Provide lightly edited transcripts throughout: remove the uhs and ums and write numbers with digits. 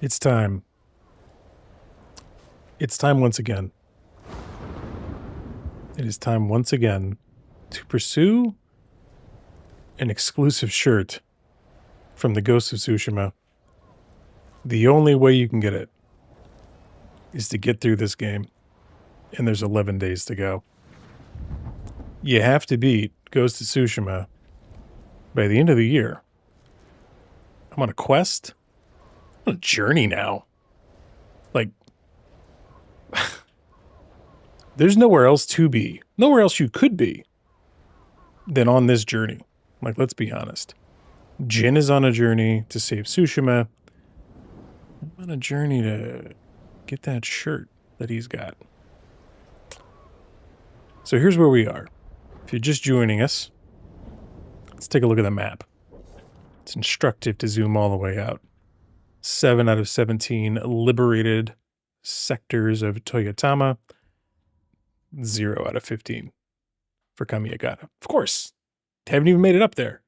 It's time. It's time once again. It is time once again to pursue an exclusive shirt from the Ghost of Tsushima. The only way you can get it is to get through this game, and there's 11 days to go. You have to beat Ghost of Tsushima by the end of the year. I'm on a quest. I'm on a journey now. Like, there's nowhere else to be. Nowhere else you could be than on this journey. Like, let's be honest. Jin is on a journey to save Tsushima. I'm on a journey to get that shirt that he's got. So here's where we are. If you're just joining us, let's take a look at the map. It's instructive to zoom all the way out. 7 out of 17 liberated sectors of Toyotama. 0 out of 15 for Kamiyagata. Of course, haven't even made it up there.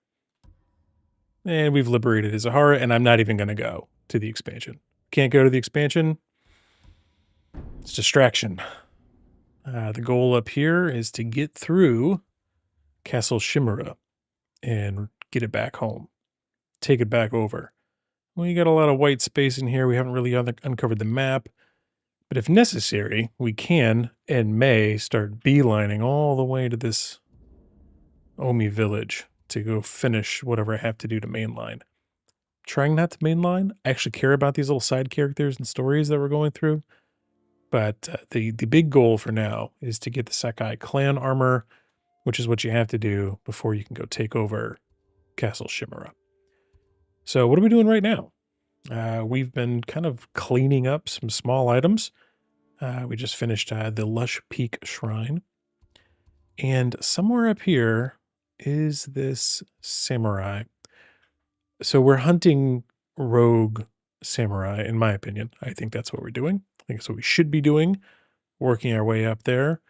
And we've liberated Izahara, and I'm not even going to go to the expansion. Can't go to the expansion. It's distraction. The goal up here is to get through Castle Shimura and get it back home. Take it back over. We got a lot of white space in here. We haven't really uncovered the map. But if necessary, we can and may start beelining all the way to this Omi village to go finish whatever I have to do to mainline. Trying not to mainline. I actually care about these little side characters and stories that we're going through. But the big goal for now is to get the Sakai clan armor, which is what you have to do before you can go take over Castle Shimura. So what are we doing right now? We've been kind of cleaning up some small items. We just finished the Lush Peak Shrine. And somewhere up here is this samurai. So we're hunting rogue samurai, in my opinion. I think that's what we're doing. I think that's what we should be doing, working our way up there.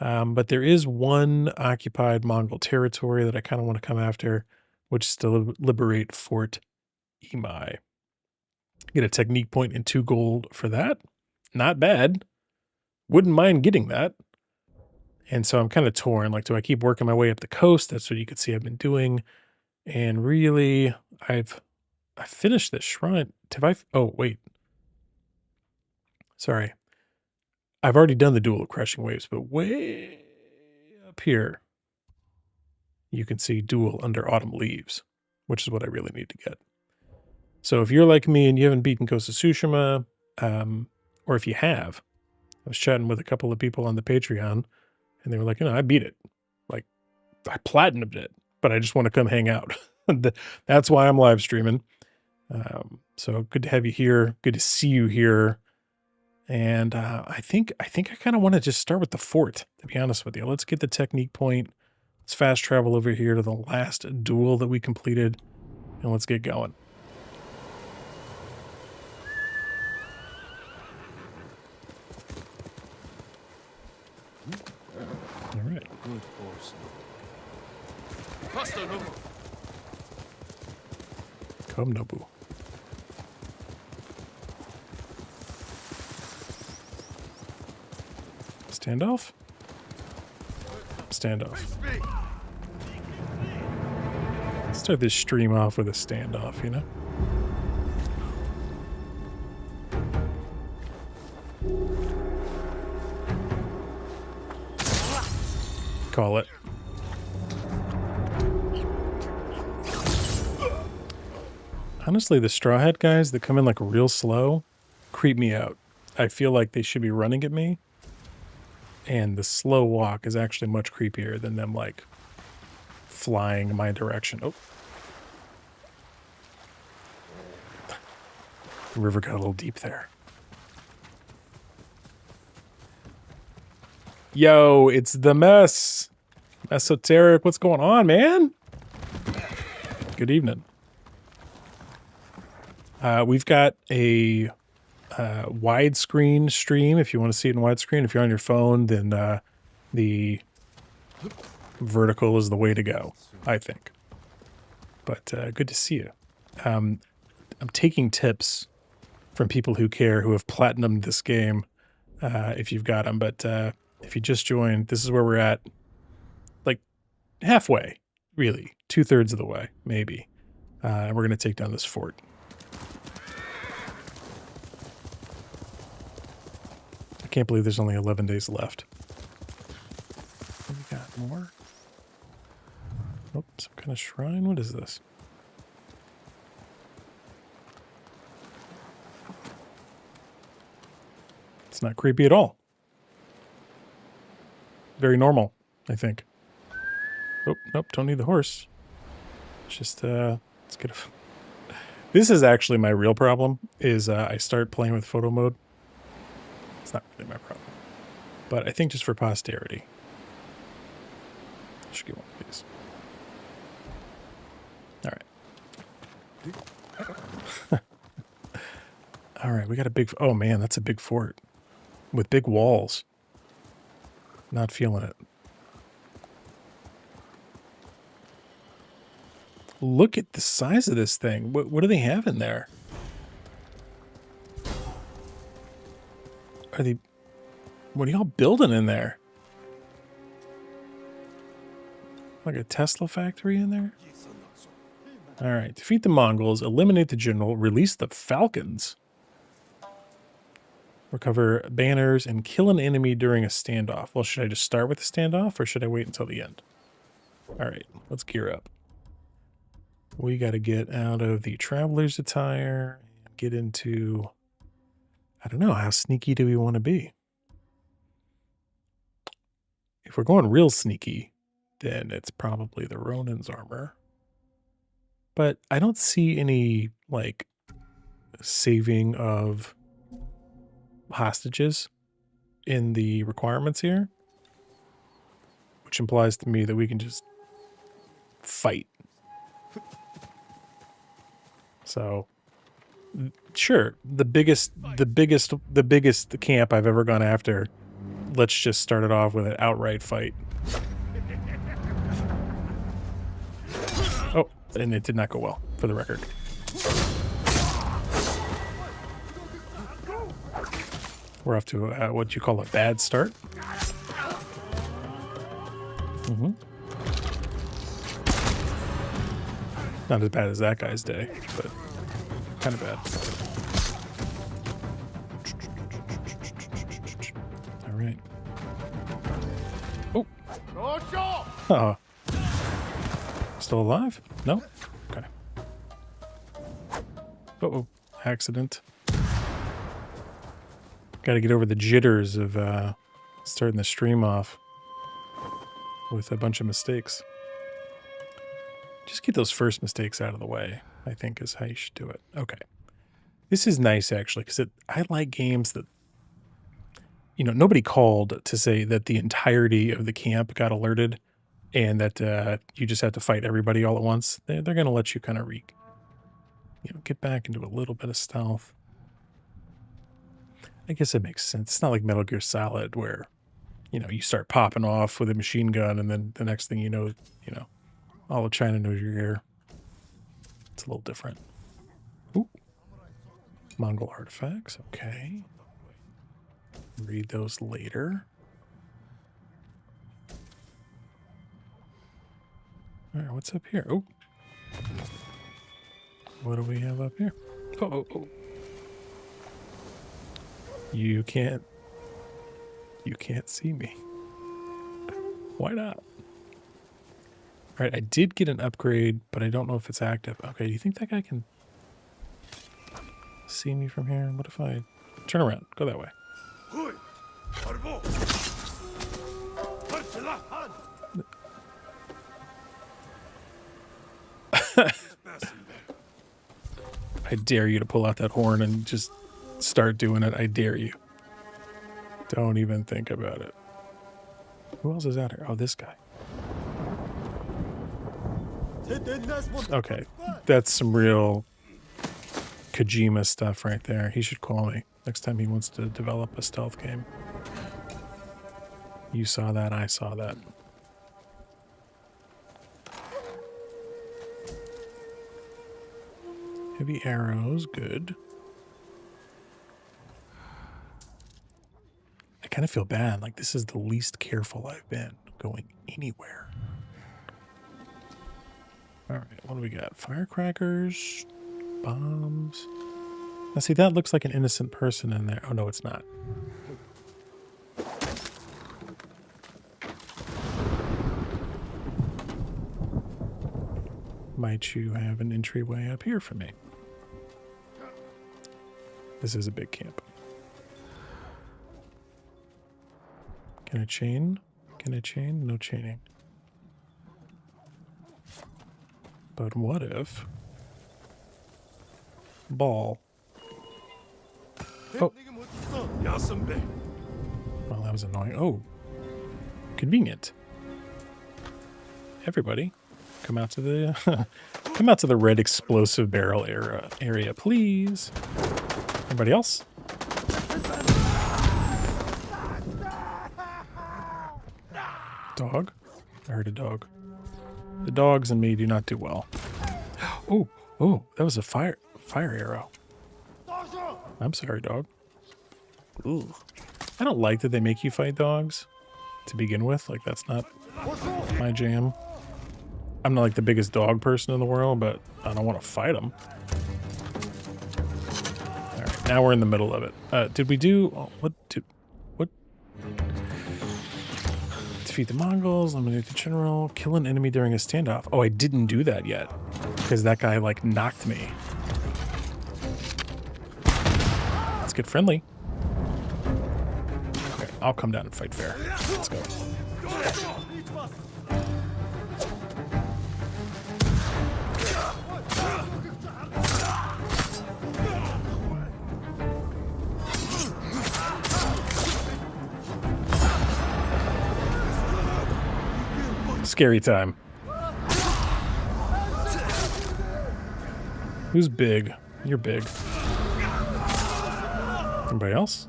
But there is one occupied Mongol territory that I kind of want to come after, which is to liberate Fort Imai. Get a technique point and 2 gold for that. Not bad. Wouldn't mind getting that. And so I'm kind of torn. Like, do I keep working my way up the coast? That's what you can see I've been doing. And really, I finished this shrine. Oh, wait. Sorry. I've already done the Duel of Crushing Waves, but way up here, you can see Duel Under Autumn Leaves, which is what I really need to get. So if you're like me and you haven't beaten Ghost of Tsushima, or if you have, I was chatting with a couple of people on the Patreon, and they were like, I beat it. Like, I platinumed it, but I just want to come hang out. That's why I'm live streaming. So good to have you here. Good to see you here. And I think I kind of want to just start with the fort, to be honest with you. Let's get the technique point. Let's fast travel over here to the last duel that we completed, and let's get going. All right. Good horse. Come, Nobu. Standoff? Standoff. Let's start this stream off with a standoff, you know? Call it. Honestly, the Straw Hat guys that come in like real slow creep me out. I feel like they should be running at me. And the slow walk is actually much creepier than them like flying my direction. Oh. The river got a little deep there. Yo, it's the mess. Esoteric, what's going on, man? Good evening. We've got a widescreen stream if you want to see it in widescreen. If you're on your phone, then the vertical is the way to go, I think. But good to see you. I'm taking tips from people who care, who have platinumed this game, if you've got them. But if you just joined, this is where we're at, like halfway, really, 2/3 of the way, maybe. And we're going to take down this fort. I can't believe there's only 11 days left. We got more. Oh, some kind of shrine. What is this? It's not creepy at all. Very normal, I think. Oh, nope, don't need the horse. It's just, let's get a... This is actually my real problem, is I start playing with photo mode. It's not really my problem. But I think just for posterity. I should get one of these. All right. All right, we got a big... Oh, man, that's a big fort. With big walls. Not feeling it. Look at the size of this thing. What do they have in there? Are they... What are y'all building in there? Like a Tesla factory in there? All right. Defeat the Mongols, eliminate the general, release the Falcons. Recover banners and kill an enemy during a standoff. Well, should I just start with the standoff or should I wait until the end? All right, let's gear up. We got to get out of the traveler's attire and get into... I don't know, how sneaky do we want to be? If we're going real sneaky, then it's probably the Ronin's armor. But I don't see any, like, saving of hostages in the requirements here, which implies to me that we can just fight. So, sure, the biggest camp I've ever gone after, let's just start it off with an outright fight. Oh, and it did not go well, for the record. We're off to what you call a bad start. Not as bad as that guy's day, but kind of bad. All right. Oh. Still alive? No? Okay. Uh-oh. Accident. Got to get over the jitters of starting the stream off with a bunch of mistakes. Just get those first mistakes out of the way, I think is how you should do it. Okay. This is nice, actually, because I like games that, you know, nobody called to say that the entirety of the camp got alerted and that you just have to fight everybody all at once. They're going to let you kind of get back into a little bit of stealth. I guess it makes sense. It's not like Metal Gear Solid where, you know, you start popping off with a machine gun and then the next thing you know, all of China knows you're here. It's a little different. Ooh. Mongol artifacts. Okay. Read those later. All right, what's up here? Oh. What do we have up here? Oh. You can't see me. Why not? All right, I did get an upgrade, but I don't know if it's active. Okay, do you think that guy can see me from here? What if I turn around? Go that way. I dare you to pull out that horn and just start doing it. I dare you. Don't even think about it. Who else is out here? Oh, this guy. Okay, that's some real Kojima stuff right there. He should call me next time he wants to develop a stealth game. You saw that, I saw that. Heavy arrows, good. kind of feel bad. Like, this is the least careful I've been going anywhere. All right, what do we got? Firecrackers, bombs. Now, see, that looks like an innocent person in there. Oh, no, it's not. Might you have an entryway up here for me? This is a big camp. Can I chain? Can I chain? No chaining. But what if... Ball. Oh. Well, that was annoying. Oh. Convenient. Everybody, come out to the come out to the red explosive barrel area, please. Anybody else? Dog? I heard a dog. The dogs and me do not do well. Oh, oh, that was a fire arrow. I'm sorry, dog. Ooh. I don't like that they make you fight dogs to begin with. Like, that's not my jam. I'm not like the biggest dog person in the world, but I don't want to fight them. All right, now we're in the middle of it. Did we do... Oh, what? Defeat the Mongols, eliminate the general, kill an enemy during a standoff. Oh, I didn't do that yet because that guy, like, knocked me. Let's get friendly. Okay, I'll come down and fight fair. Let's go. Scary time. Who's big? You're big. Anybody else?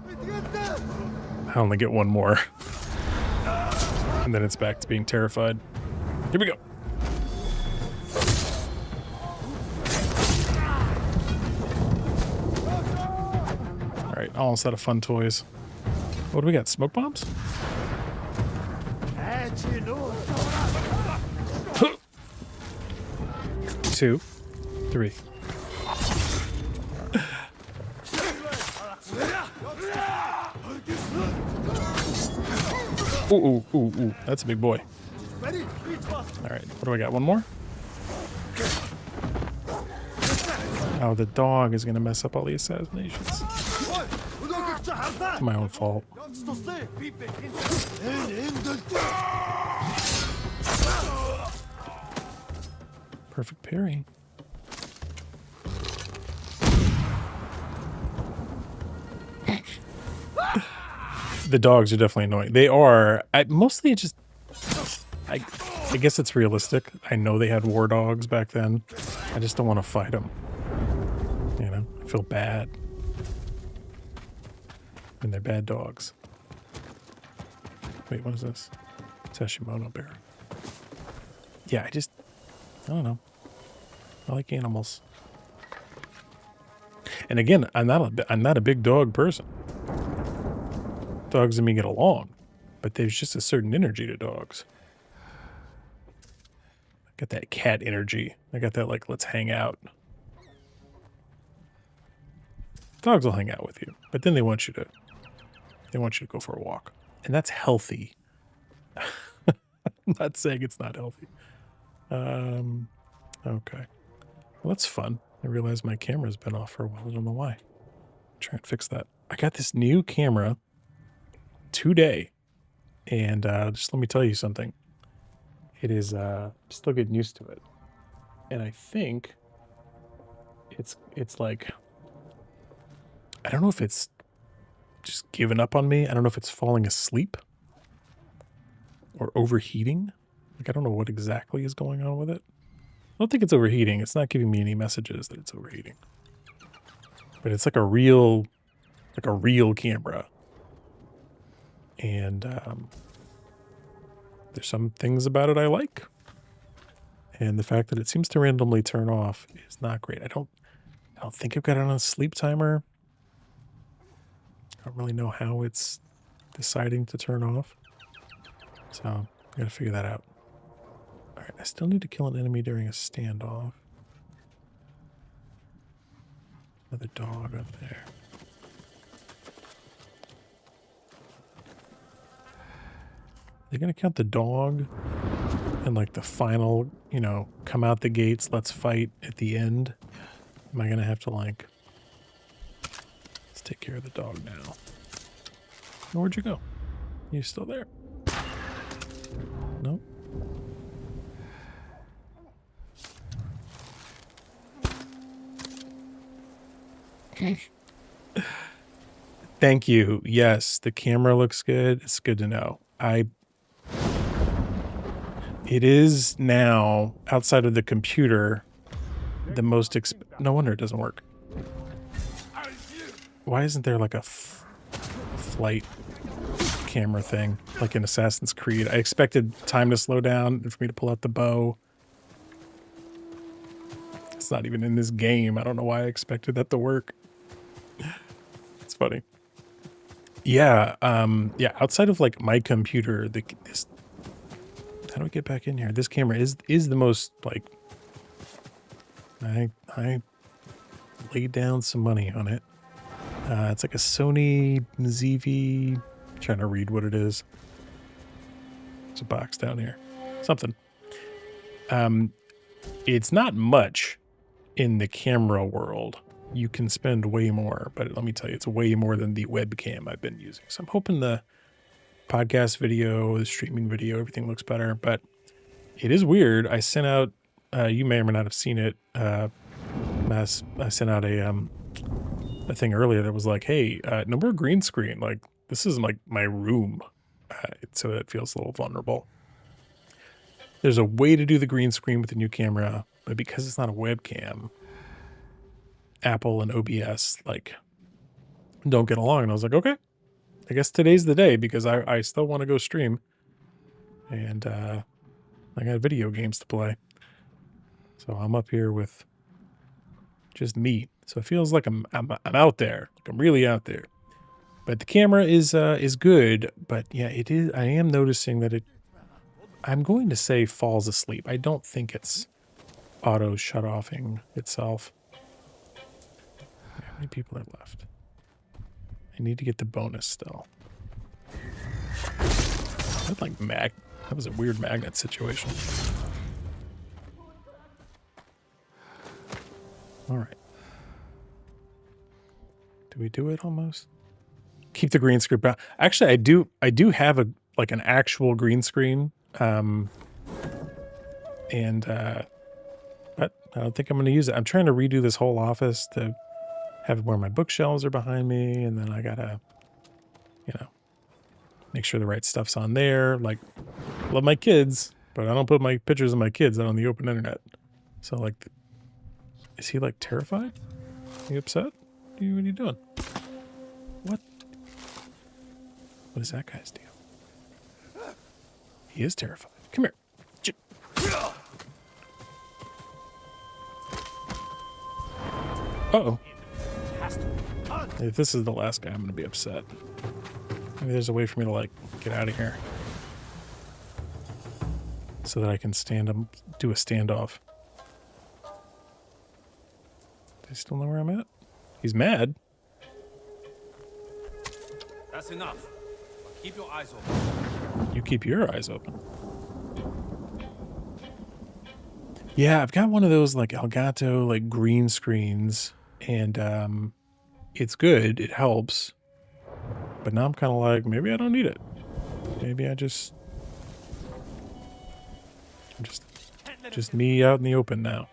I only get one more. And then it's back to being terrified. Here we go. Alright, almost out of fun toys. What do we got? Smoke bombs? 2, 3. Ooh, that's a big boy. All right, what do I got? One more? Oh, the dog is going to mess up all the assassinations. It's my own fault. Perfect parry. The dogs are definitely annoying. They are. Mostly it just... I guess it's realistic. I know they had war dogs back then. I just don't want to fight them. You know? I feel bad. And they're bad dogs. Wait, what is this? Sashimono bear. Yeah, I don't know. I like animals. And again, I'm not a big dog person. Dogs and me get along, but there's just a certain energy to dogs. I got that cat energy. I got that, like, let's hang out. Dogs will hang out with you, but then they want you to go for a walk. And that's healthy. I'm not saying it's not healthy. Okay. Well, that's fun. I realized my camera's been off for a while. I don't know why. Try and fix that. I got this new camera today, and just let me tell you something. It is still getting used to it, and I think it's like, I don't know if it's just given up on me. I don't know if it's falling asleep or overheating. Like, I don't know what exactly is going on with it. I don't think it's overheating. It's not giving me any messages that it's overheating. But it's like a real camera. And there's some things about it I like. And the fact that it seems to randomly turn off is not great. I don't think I've got it on a sleep timer. I don't really know how it's deciding to turn off. So I gotta figure that out. Alright, I still need to kill an enemy during a standoff. Another dog up there. They're gonna count the dog and like the final, you know, come out the gates, let's fight at the end. Am I gonna have to like, let's take care of the dog now. Where'd you go? You still there? Nope. Thank you. Yes, the camera looks good. It's good to know. It is now, outside of the computer, the most no wonder it doesn't work. Why isn't there like a flight camera thing like in Assassin's Creed? I expected time to slow down and for me to pull out the bow. It's not even in this game. I don't know why I expected that to work. It's funny. Yeah, yeah, outside of like my computer, this, how do I get back in here? This camera is the most like, I laid down some money on it. It's like a Sony ZV, trying to read what it is. There's a box down here. Something. It's not much in the camera world. You can spend way more, but let me tell you, it's way more than the webcam I've been using. So I'm hoping the podcast video, the streaming video, everything looks better, but it is weird. I sent out, you may or may not have seen it. I sent out a thing earlier that was like, hey, no more green screen. Like, this is like my room. So it feels a little vulnerable. There's a way to do the green screen with the new camera, but because it's not a webcam, Apple and OBS like don't get along. And I was like, okay, I guess today's the day because I still want to go stream. And I got video games to play. So I'm up here with just me. So it feels like I'm out there. Like I'm really out there. But the camera is good, but yeah, it is. I am noticing that I'm going to say falls asleep. I don't think it's auto shut-offing itself. How many people are left? I need to get the bonus still. That like that was a weird magnet situation. All right. Do we do it almost? Keep the green screen. Actually, I do have like an actual green screen. But I don't think I'm going to use it. I'm trying to redo this whole office to have it where my bookshelves are behind me, and then I gotta, you know, make sure the right stuff's on there. Like, love my kids, but I don't put my pictures of my kids out on the open internet. So, like, is he like terrified? Are you upset? What are you doing? What? What is that guy's deal? He is terrified. Come here. Uh-oh. If this is the last guy, I'm going to be upset. Maybe there's a way for me to, like, get out of here. So that I can do a standoff. Do I still know where I'm at? He's mad. That's enough. Keep your eyes open. You keep your eyes open. Yeah, I've got one of those, like, Elgato, like, green screens. And, it's good. It helps. But now I'm kind of like, maybe I don't need it. Maybe I just me out in the open now.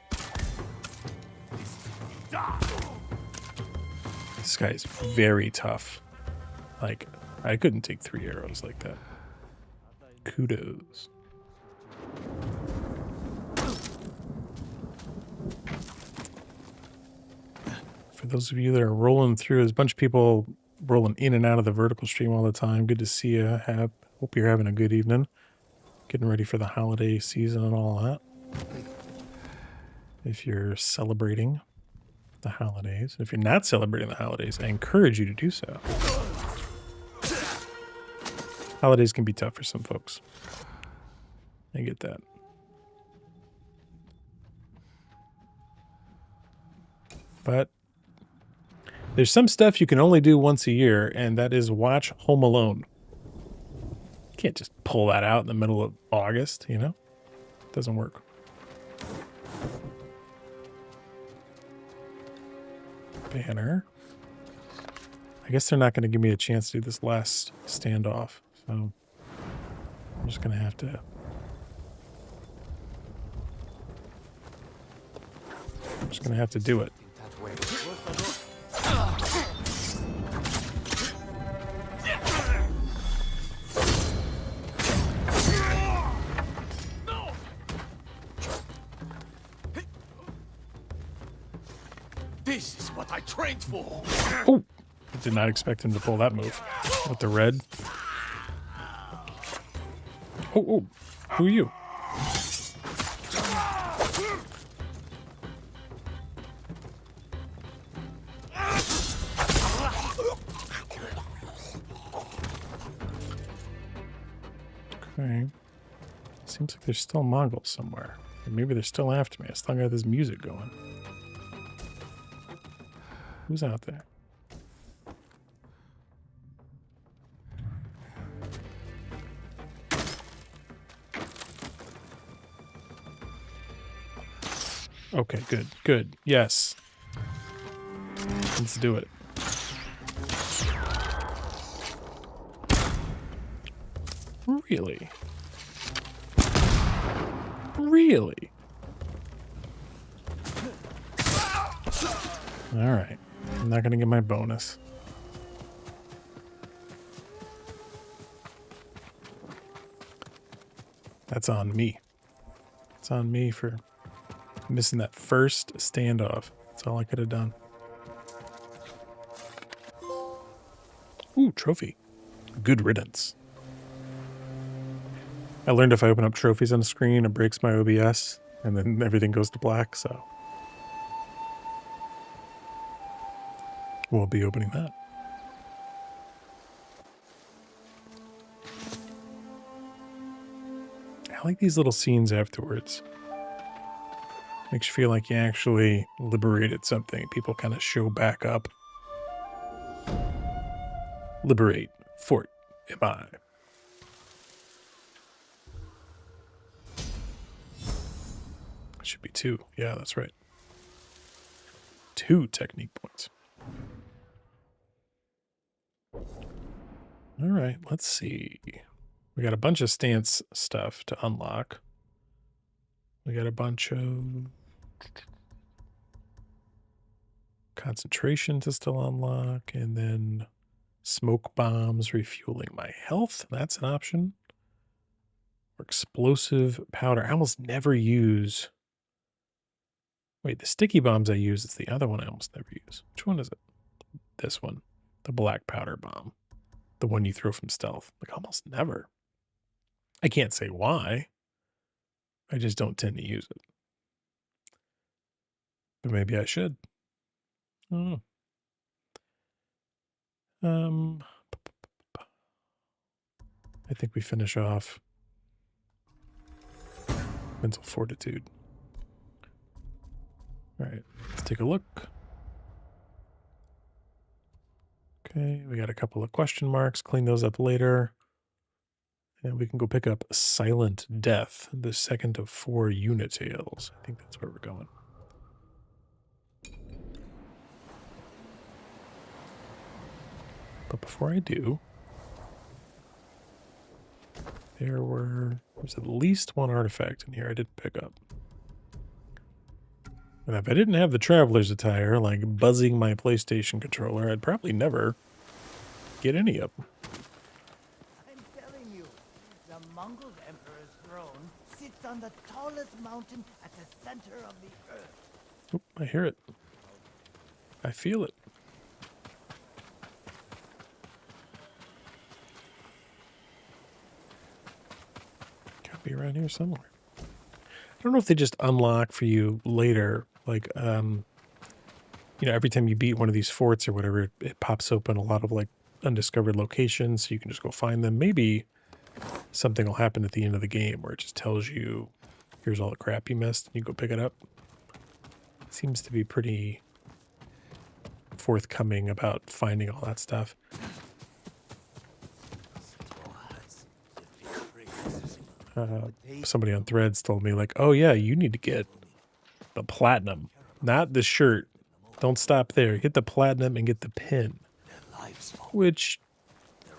This guy's very tough. Like, I couldn't take 3 arrows like that. Kudos. For those of you that are rolling through, there's a bunch of people rolling in and out of the vertical stream all the time. Good to see you. Hope you're having a good evening. Getting ready for the holiday season and all that. If you're celebrating the holidays. If you're not celebrating the holidays, I encourage you to do so. Holidays can be tough for some folks. I get that. But there's some stuff you can only do once a year, and that is watch Home Alone. You can't just pull that out in the middle of August, you know? It doesn't work. Banner. I guess they're not going to give me a chance to do this last standoff, so I'm just going to have to... do it. This is what I trained for. Oh! I did not expect him to pull that move. With the red. Oh, who are you? Okay. Seems like there's still Mongols somewhere. Or maybe they're still after me. I still got this music going. Who's out there? Okay, good. Yes. Let's do it. Really? Really? All right. I'm not going to get my bonus. That's on me. It's on me for missing that first standoff. That's all I could have done. Ooh, trophy. Good riddance. I learned if I open up trophies on the screen, it breaks my OBS, and then everything goes to black, so we'll be opening that. I like these little scenes afterwards. Makes you feel like you actually liberated something. People kind of show back up. Liberate Fort MI. Should be 2. Yeah, that's right. 2 technique points. All right, let's see. We got a bunch of stance stuff to unlock. We got a bunch of concentration to still unlock, and then smoke bombs refueling my health. That's an option. Or explosive powder. I almost never use... Wait, the sticky bombs I use is the other one I almost never use. Which one is it? This one. The black powder bomb. The one you throw from stealth. Like, almost never. I can't say why. I just don't tend to use it. But maybe I should. I don't know. I think we finish off mental fortitude. All right, let's take a look. Okay, we got a couple of question marks. Clean those up later. And we can go pick up Silent Death, the second of 4 Unitales. I think that's where we're going. But before I do, there's at least one artifact in here I did pick up. And if I didn't have the traveler's attire, like buzzing my PlayStation controller, I'd probably never get any of them. I'm telling you, the Mongol Emperor's throne sits on the tallest mountain at the center of the earth. Oop, I hear it. I feel it. Gotta be around here somewhere. I don't know if they just unlock for you later, like, you know, every time you beat one of these forts or whatever, it pops open a lot of, like, undiscovered locations, so you can just go find them. Maybe something will happen at the end of the game where it just tells you, here's all the crap you missed, and you go pick it up. It seems to be pretty forthcoming about finding all that stuff. Somebody on Threads told me, like, oh yeah, you need to get the platinum, not the shirt. Don't stop there. Get the platinum and get the pin, which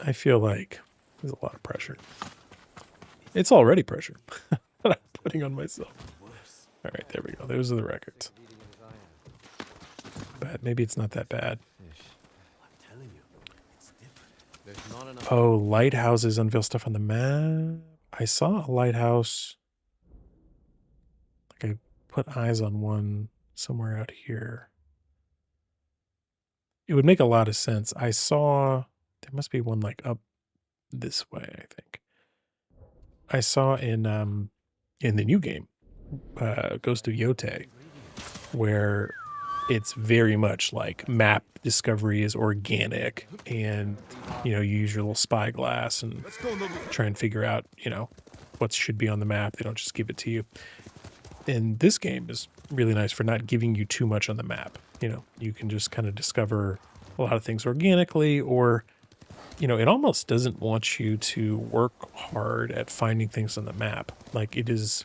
I feel like is a lot of pressure. It's already pressure that I'm putting on myself. All right, there we go. Those are the records. But maybe it's not that bad. Oh, lighthouses unveil stuff on the map. I saw a lighthouse. Like I put eyes on one somewhere out here. It would make a lot of sense. I saw there must be one like up this way, I think. I saw in the new game, Ghost of Yote, where it's very much like map discovery is organic, and you use your little spyglass and try and figure out what should be on the map. They don't just give it to you. And this game is really nice for not giving you too much on the map. You can just kind of discover a lot of things organically, or it almost doesn't want you to work hard at finding things on the map. Like, it is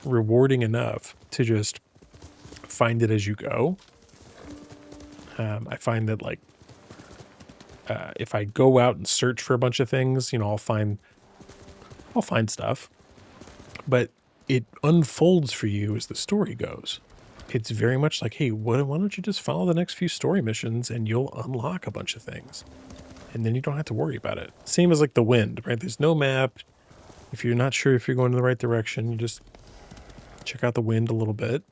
rewarding enough to just find it as you go. I find that, like, if I go out and search for a bunch of things, I'll find stuff, but it unfolds for you as the story goes. It's very much like, hey, why don't you just follow the next few story missions and you'll unlock a bunch of things, and then you don't have to worry about it. Same as like the wind, right? There's no map. If you're not sure if you're going in the right direction, you just check out the wind a little bit,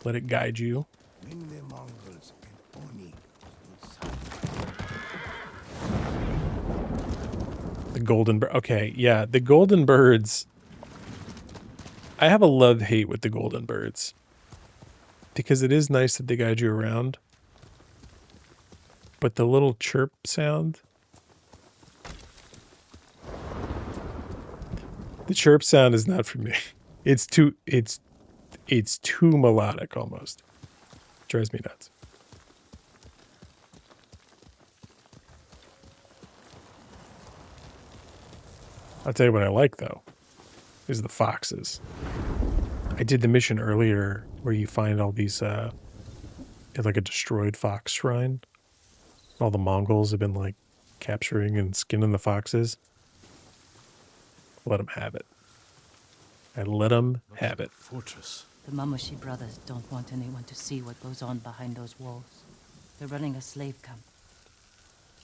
let it guide you. The golden bird. Okay, yeah, the golden birds. I have a love-hate with the golden birds, because it is nice that they guide you around, but the little chirp sound, the chirp sound is not for me. It's too melodic almost. Drives me nuts. I'll tell you what I like, though, is the foxes. I did the mission earlier where you find all these, like a destroyed fox shrine. All the Mongols have been, like, capturing and skinning the foxes. Let them have it. I let them have it. Fortress. The Mamushi brothers don't want anyone to see what goes on behind those walls. They're running a slave camp.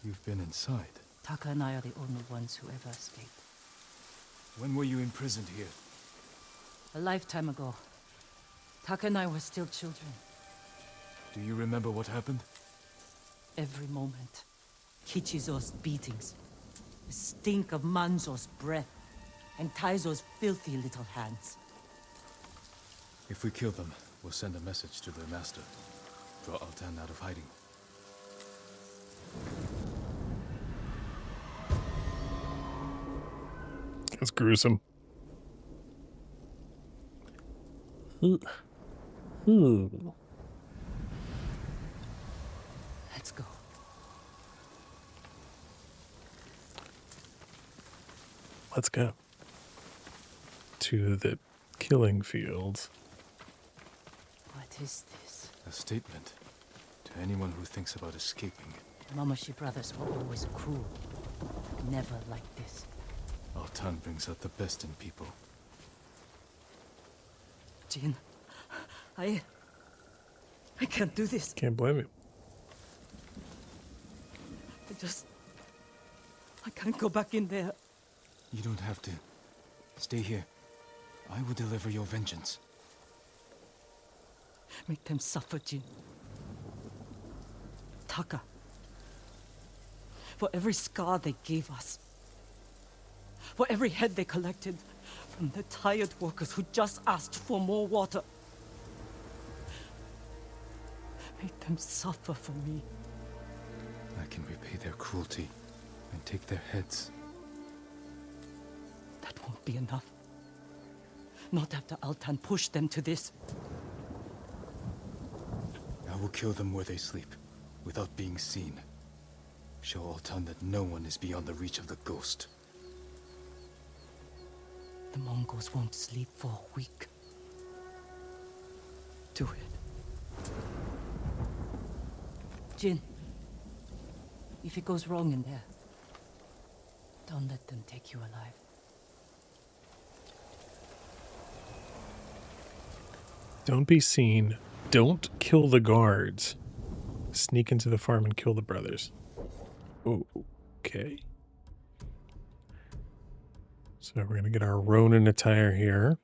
You've been inside. Taka and I are the only ones who ever escaped. When were you imprisoned here? A lifetime ago. Taka and I were still children. Do you remember what happened? Every moment. Kichizo's beatings. The stink of Manzo's breath. And Taizo's filthy little hands. If we kill them, we'll send a message to their master. Draw Altan out of hiding. It's gruesome. Let's go. Let's go to the killing fields. What is this? A statement to anyone who thinks about escaping. The Mamushi brothers were always cruel. Never like this. Altan brings out the best in people. Jin, I can't do this. Can't blame you. I can't go back in there. You don't have to. Stay here. I will deliver your vengeance. Make them suffer, Jin. Taka. For every scar they gave us. For every head they collected from the tired workers who just asked for more water. Make them suffer for me. I can repay their cruelty and take their heads. That won't be enough. Not after Altan pushed them to this. I will kill them where they sleep, without being seen. Show Altan that no one is beyond the reach of the ghost. The Mongols won't sleep for a week. Do it. Jin, if it goes wrong in there, don't let them take you alive. Don't be seen. Don't kill the guards. Sneak into the farm and kill the brothers. Oh, okay. So we're going to get our Ronin attire here.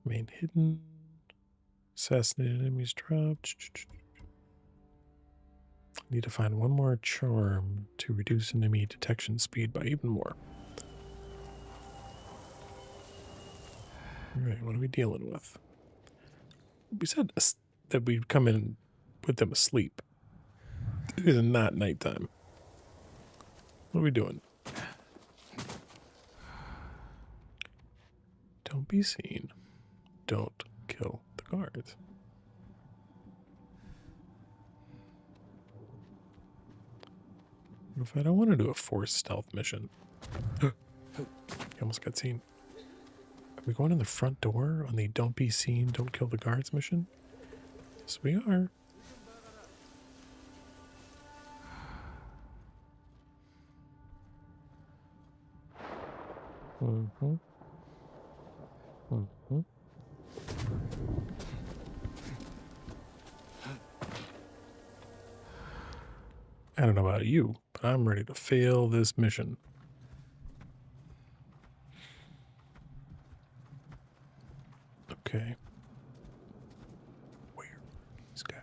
Remain hidden. Assassinated enemies dropped. Need to find one more charm to reduce enemy detection speed by even more. Alright, what are we dealing with? We said that we'd come in and put them asleep. It is not nighttime. What are we doing? Don't be seen. Don't kill the guards. If I don't want to do a forced stealth mission. You almost got seen. Are we going in the front door on the don't be seen, don't kill the guards mission? Yes, we are. Mm-hmm. Mm-hmm. I don't know about you, but I'm ready to fail this mission. Okay. Where is guy?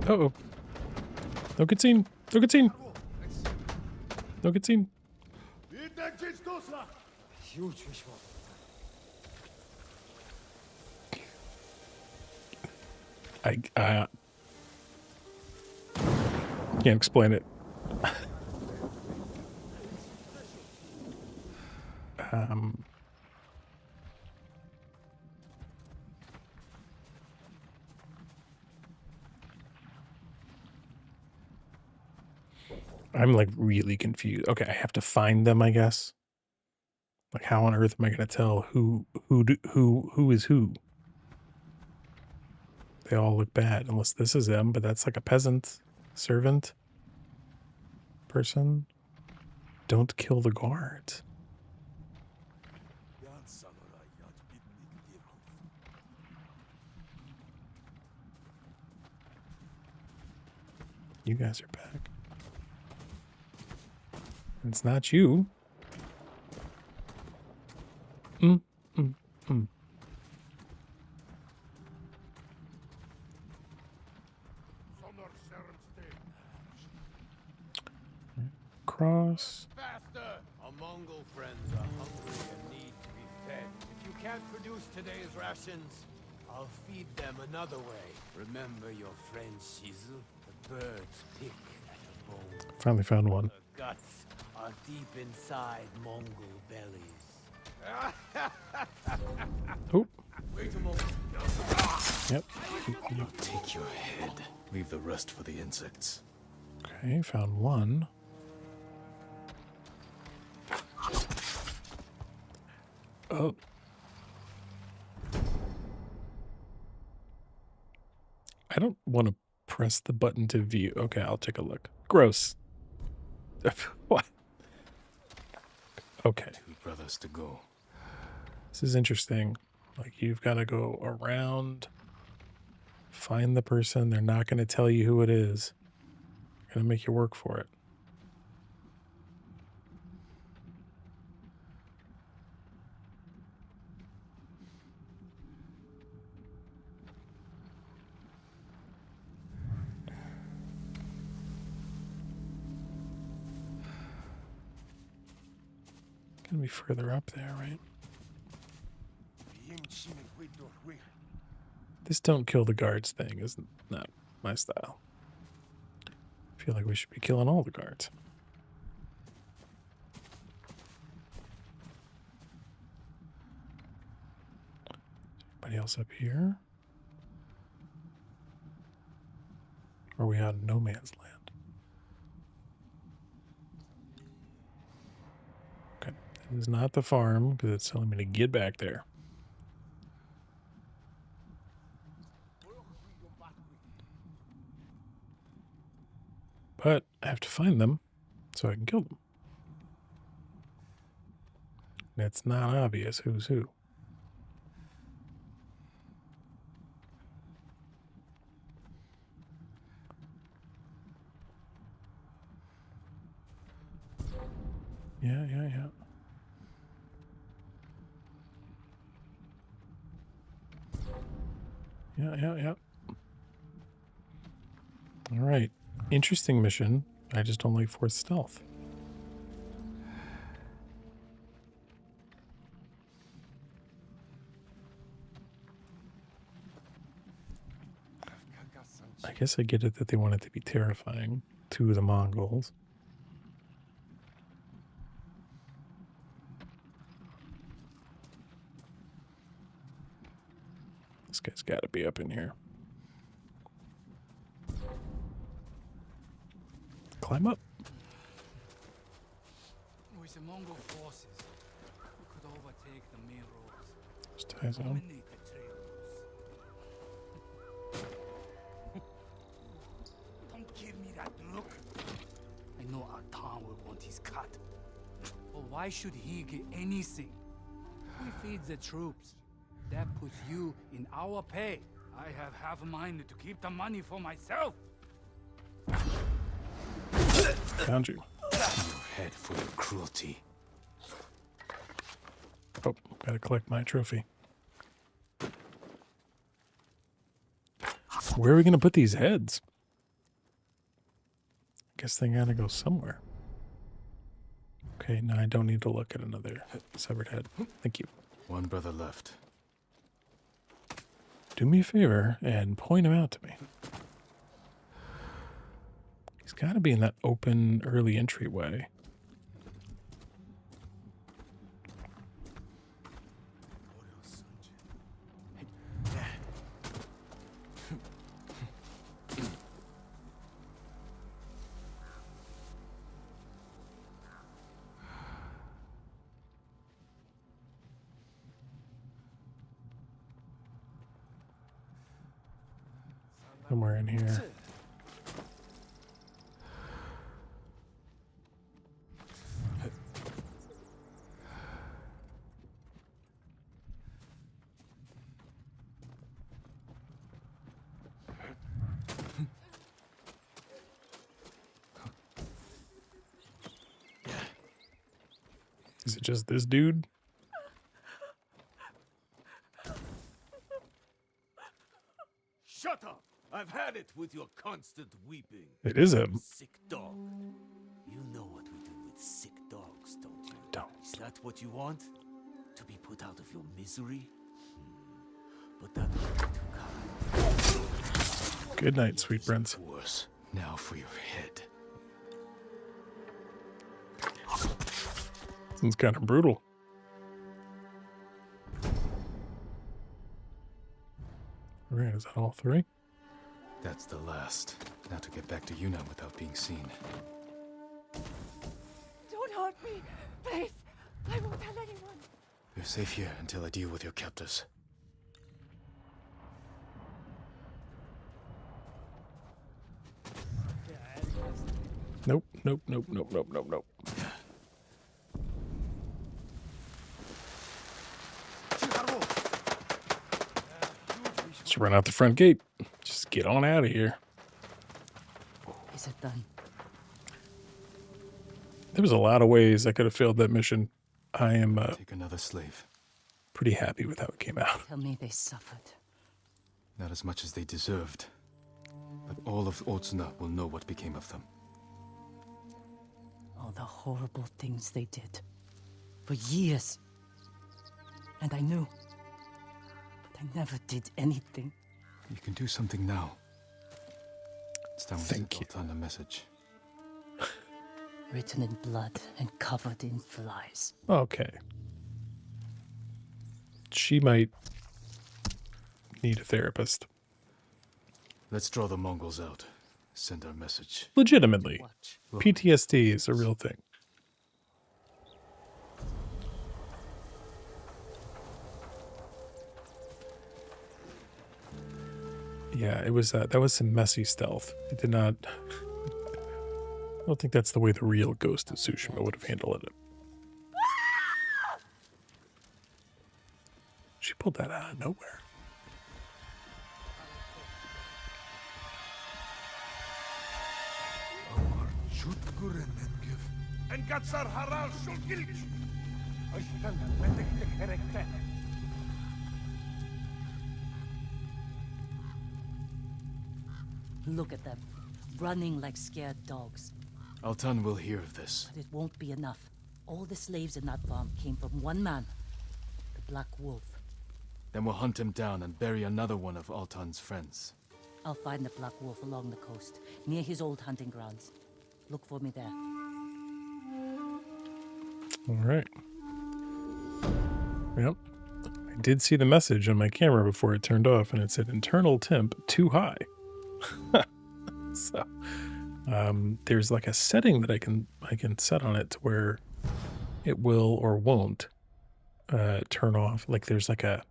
Uh-oh. No good scene. No good scene. No good scene. I can't explain it. I'm like really confused. Okay, I have to find them, I guess. Like, how on earth am I going to tell who is who? They all look bad, unless this is them, but that's like a peasant, servant, person. Don't kill the guards. You guys are back. It's not you. Cross. Faster! Our Mongol friends are hungry and need to be fed. If you can't produce today's rations, I'll feed them another way. Remember your friend Shizu? The birds pick at a bone. Finally found one. The guts are deep inside Mongol bellies. Oh. Wait a moment. Yep. Take your head. Leave the rest for the insects. Okay, found one. Oh. I don't want to press the button to view. Okay, I'll take a look. Gross. What? Okay. 2 brothers to go. This is interesting. Like, you've got to go around, find the person. They're not going to tell you who it is. gonna make you work for it. Gonna be further up there, right? This don't kill the guards thing is not my style. I feel like we should be killing all the guards. Anybody else up here? Or are we out in no man's land? Okay, this is not the farm because it's telling me to get back there. But I have to find them so I can kill them. And it's not obvious who's who. Yeah. Yeah. All right. Interesting mission. I just don't like forced stealth. I guess I get it that they want it to be terrifying to the Mongols. This guy's got to be up in here. Climb up. With the Mongol forces, we could overtake the main roads. Just ties on. Dominate the trade routes. Don't give me that look. I know our town will want his cut. But why should he get anything? We feed the troops. That puts you in our pay. I have half a mind to keep the money for myself. Found you. Your head for your cruelty. Oh, gotta collect my trophy. Where are we gonna put these heads? Guess they gotta go somewhere. Okay, now I don't need to look at another severed head. Thank you. One brother left. Do me a favor and point him out to me. He's got to be in that open early entryway. Somewhere in here. Is it just this dude? Shut up! I've had it with your constant weeping. It is him. Sick dog. You know what we do with sick dogs, don't you? Don't. Is that what you want? To be put out of your misery? But that would be too kind. Good night, sweet prince. Worse. Now for your head. Seems kind of brutal. All right, is that all three? That's the last. Now to get back to Yunnan without being seen. Don't hurt me, please. I won't tell anyone. You're safe here until I deal with your captors. Nope. Just run out the front gate. Just get on out of here. Is it done? There was a lot of ways I could have failed that mission. I am Take another slave. pretty happy with how it came out. Tell me they suffered. Not as much as they deserved. But all of Otsuna will know what became of them. All the horrible things they did. For years. And I knew. But I never did anything. You can do something now. It's time we Thank sent Altan a message. Written in blood and covered in flies. Okay. She might need a therapist. Let's draw the Mongols out. Send our message. Legitimately. Watch. PTSD is a real thing. Yeah, it was that was some messy stealth. It did not. I don't think that's the way the real Ghost of Tsushima would have handled it. She pulled that out of nowhere. Look at them. Running like scared dogs. Altan will hear of this. But it won't be enough. All the slaves in that farm came from one man. The Black Wolf. Then we'll hunt him down and bury another one of Altan's friends. I'll find the Black Wolf along the coast, near his old hunting grounds. Look for me there. All right. Yep. I did see the message on my camera before it turned off, and it said internal temp too high. So there's like a setting that I can set on it to where it will or won't turn off. Like there's like a,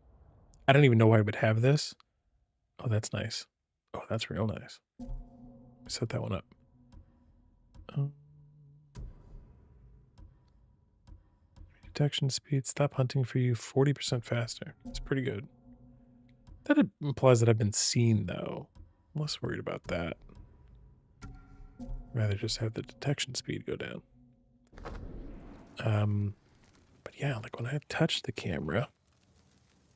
I don't even know why I would have this. Oh, that's nice. Oh, that's real nice. Set that one up. Detection speed, stop hunting for you 40% faster. It's pretty good. That implies that I've been seen though. I'm less worried about that. Rather just have the detection speed go down. But yeah, like when I touch the camera,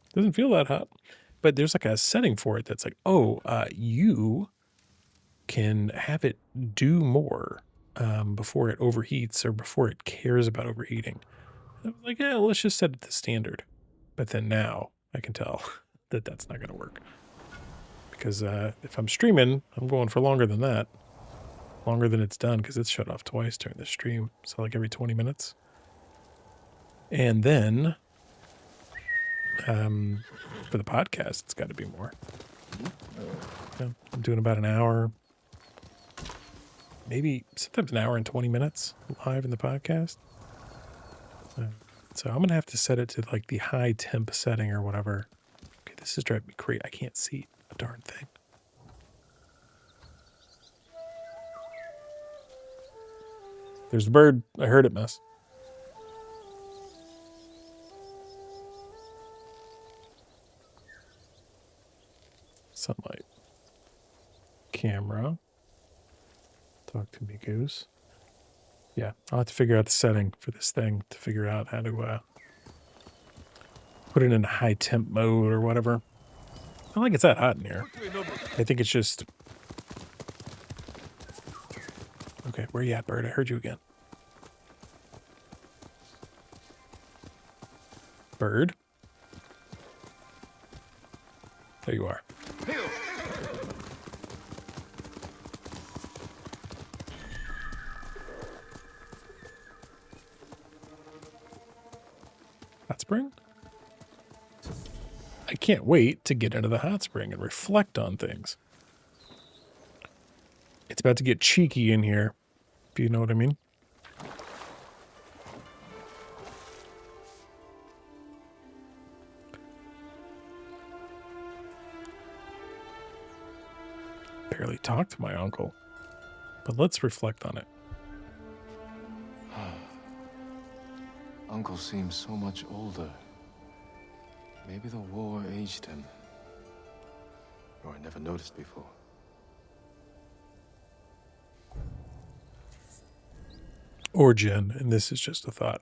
it doesn't feel that hot. But there's like a setting for it that's like, oh, you can have it do more before it overheats or before it cares about overheating. I was like, yeah, let's just set it to standard. But then now I can tell that that's not going to work. Because if I'm streaming, I'm going for longer than that. Longer than it's done because it's shut off twice during the stream. So like every 20 minutes. And then for the podcast, it's got to be more. Yeah, I'm doing about an hour. Maybe sometimes an hour and 20 minutes live in the podcast. So I'm going to have to set it to like the high temp setting or whatever. Okay, this is driving me crazy. I can't see a darn thing. There's the bird. I heard it, miss. Sunlight. Camera. Talk to me, Goose. Yeah, I'll have to figure out the setting for this thing to figure out how to put it in high temp mode or whatever. I don't think it's that hot in here. I think it's just... Okay, where you at, bird? I heard you again. Bird? There you are. Hot spring? I can't wait to get into the hot spring and reflect on things. It's about to get cheeky in here, if you know what I mean. Barely talked to my uncle, but let's reflect on it. Uncle seems so much older. Maybe the war aged him. Or I never noticed before. or Jen, and this is just a thought.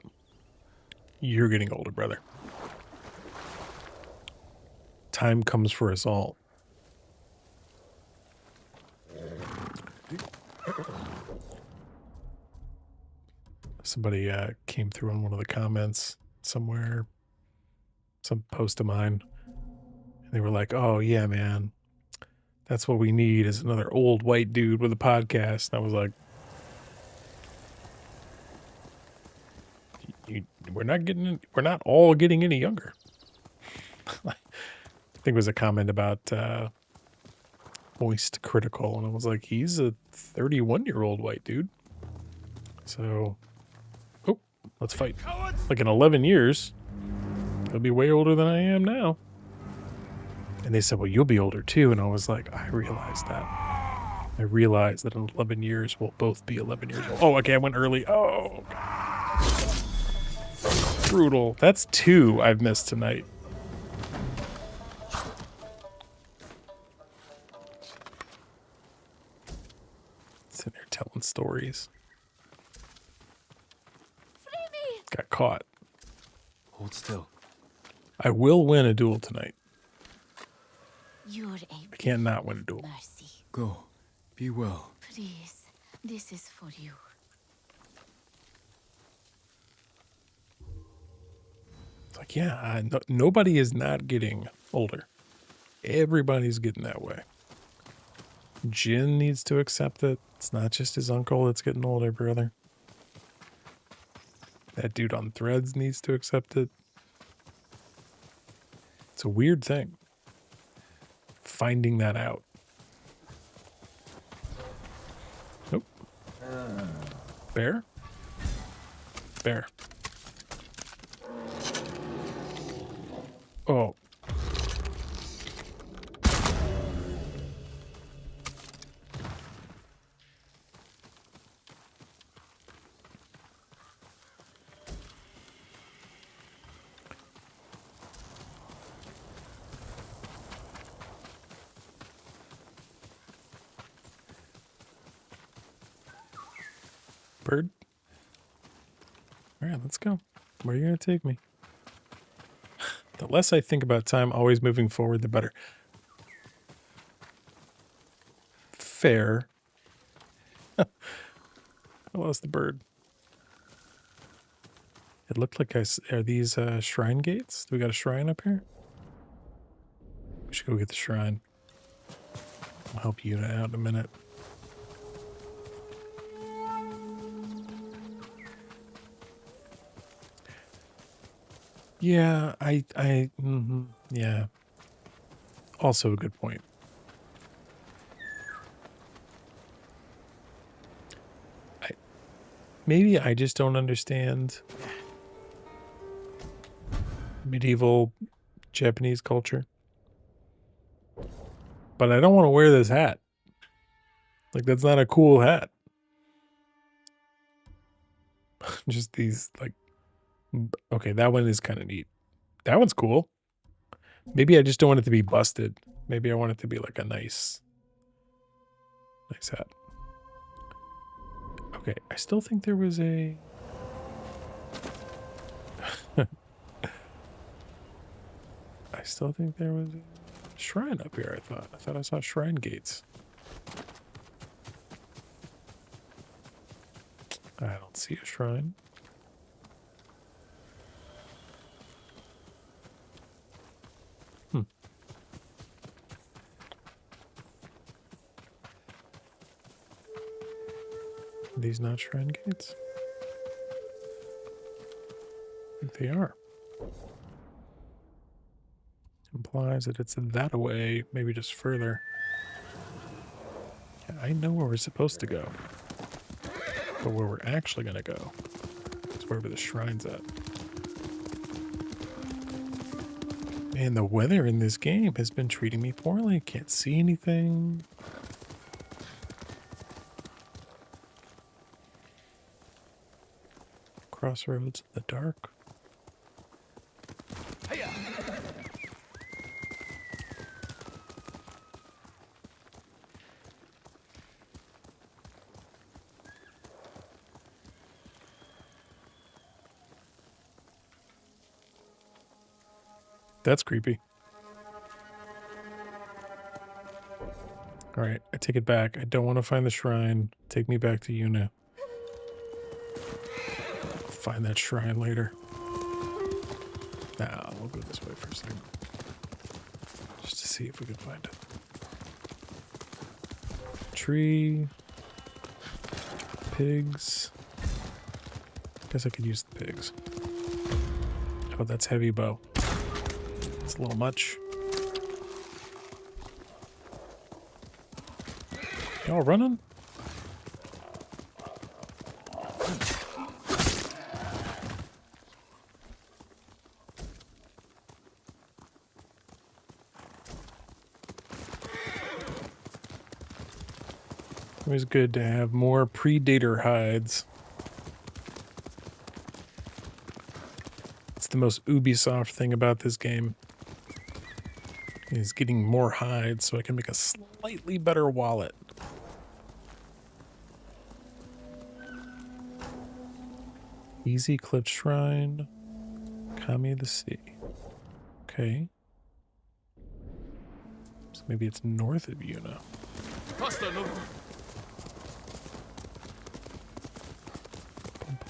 You're getting older, brother. Time comes for us all. Somebody came through on one of the comments somewhere, some post of mine, and they were like, "Oh yeah, man, that's what we need is another old white dude with a podcast." And I was like, we're not all getting any younger. I think it was a comment about Moist Critical, and I was like, he's a 31-year-old white dude. So, oh, let's fight. Like in 11 years, he'll be way older than I am now. And they said, well, you'll be older too. And I was like, I realized that. I realized that in 11 years, we'll both be 11 years old. Oh, okay, I went early. Oh, God. Brutal. That's 2 I've missed tonight. Sitting there telling stories. Free me! Got caught. Hold still. I will win a duel tonight. You're a I can't not win a duel. mercy. Go. Be well. Please, this is for you. It's like, yeah, nobody is not getting older. Everybody's getting that way. Jin needs to accept it. It's not just his uncle that's getting older, brother. That dude on Threads needs to accept it. It's a weird thing. Finding that out. Nope. Bear? Bear. Oh. Bird? All right, let's go. Where are you going to take me? The less I think about time always moving forward, the better. Fair. I lost the bird. It looked like are these shrine gates? Do we got a shrine up here? We should go get the shrine. I'll help you out in a minute. Yeah, yeah. Also a good point. Maybe I just don't understand medieval Japanese culture. But I don't want to wear this hat. Like, that's not a cool hat. Just these, like... Okay, that one is kind of neat. That one's cool. Maybe I just don't want it to be busted. Maybe I want it to be like a nice hat. Okay, I still think there was a... I still think there was a shrine up here, I thought I saw shrine gates. I don't see a shrine. Are these not shrine gates? I think they are. Implies that it's that away, maybe just further. Yeah, I know where we're supposed to go. But where we're actually going to go is wherever the shrine's at. Man, the weather in this game has been treating me poorly. Can't see anything. Crossroads in the dark. That's creepy. All right, I take it back. I don't want to find the shrine. Take me back to Yuna. Find that shrine later. Nah, we'll go this way for a second. Just to see if we can find it. Tree. Pigs. Guess I could use the pigs. Oh, that's heavy bow. It's a little much. Y'all running? Always good to have more predator hides. It's the most Ubisoft thing about this game. Is getting more hides so I can make a slightly better wallet. Easy Cliff Shrine. Kami of the Sea. Okay. So maybe it's north of Yuna.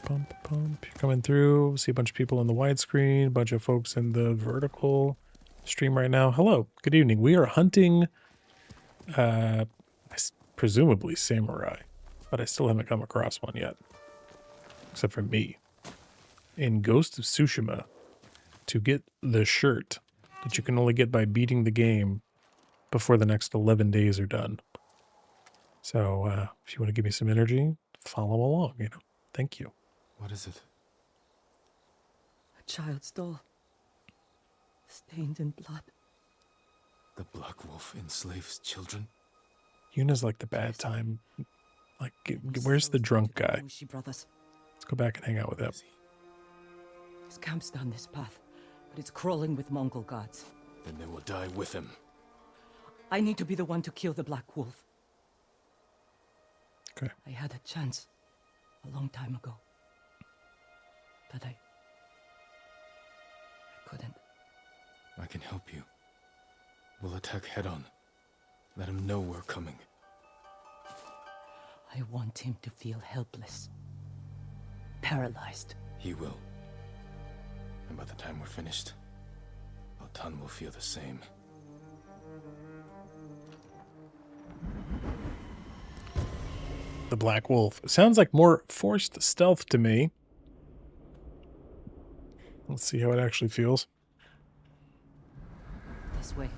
Pump. You're coming through. See a bunch of people in the widescreen, a bunch of folks in the vertical stream right now. Hello, good evening. We are hunting presumably samurai, but I still haven't come across one yet. Except for me. In Ghost of Tsushima, to get the shirt that you can only get by beating the game before the next 11 days are done. So if you want to give me some energy, follow along, you know. Thank you. What is it? A child's doll. Stained in blood. The Black Wolf enslaves children? Yuna's like the bad time. Like, where's the drunk guy? Brothers. Let's go back and hang out with him. His camp's down this path, but it's crawling with Mongol guards. Then they will die with him. I need to be the one to kill the Black Wolf. Okay. I had a chance a long time ago, but I couldn't. I can help you. We'll attack head on. Let him know we're coming. I want him to feel helpless. Paralyzed. He will. And by the time we're finished, Altan will feel the same. The Black Wolf. Sounds like more forced stealth to me. Let's see how it actually feels. This way.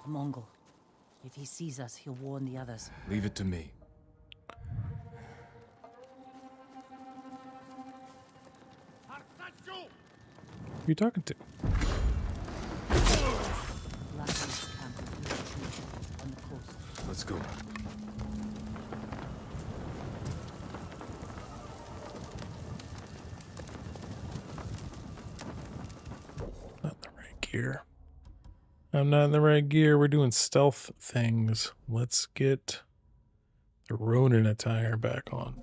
A Mongol. If he sees us, he'll warn the others. Leave it to me. Who are you talking to? Black Wolf's camp is near the tree on the coast. Let's go. Not in the right gear. I'm not in the right gear. We're doing stealth things. Let's get the Ronin attire back on.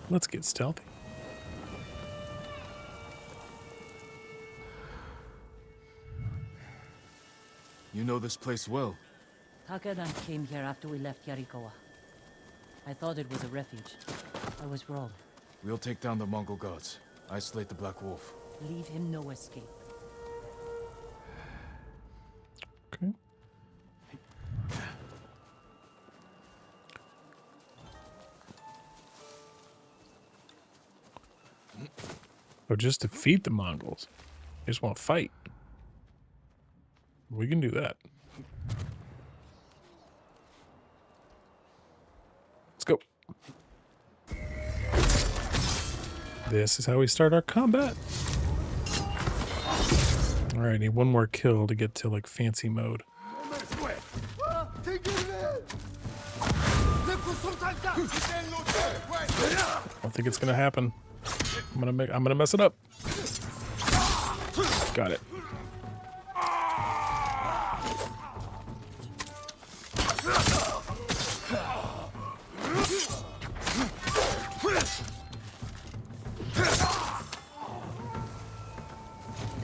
Let's get stealthy. You know this place well. Takadan came here after we left Yarikawa. I thought it was a refuge. I was wrong. We'll take down the Mongol gods. Isolate the Black Wolf. Leave him no escape. Okay. Or just defeat the Mongols. They just want to fight. We can do that. Let's go. This is how we start our combat. Alright, need one more kill to get to like fancy mode. I don't think it's gonna happen. I'm gonna mess it up. Got it.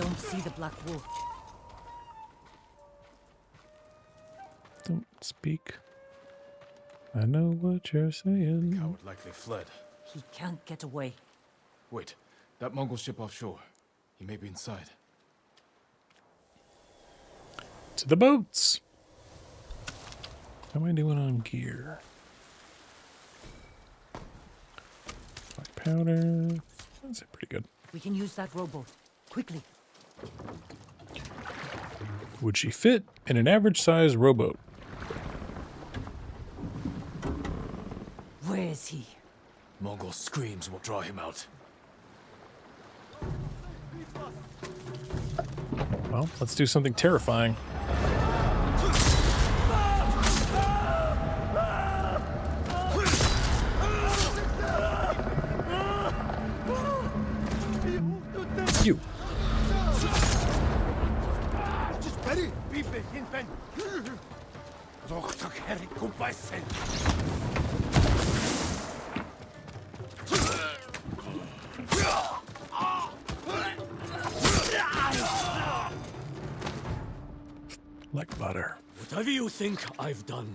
don't see the Black Wolf. Don't speak. I know what you're saying. Coward likely fled. He can't get away. Wait, that Mongol ship offshore. He may be inside. To the boats. How am I doing on gear? Black powder. That's pretty good. We can use that rowboat. Quickly. Would she fit in an average size rowboat? Where is he? Mongol screams will draw him out. Well, let's do something terrifying. You. Like butter. Whatever you think I've done,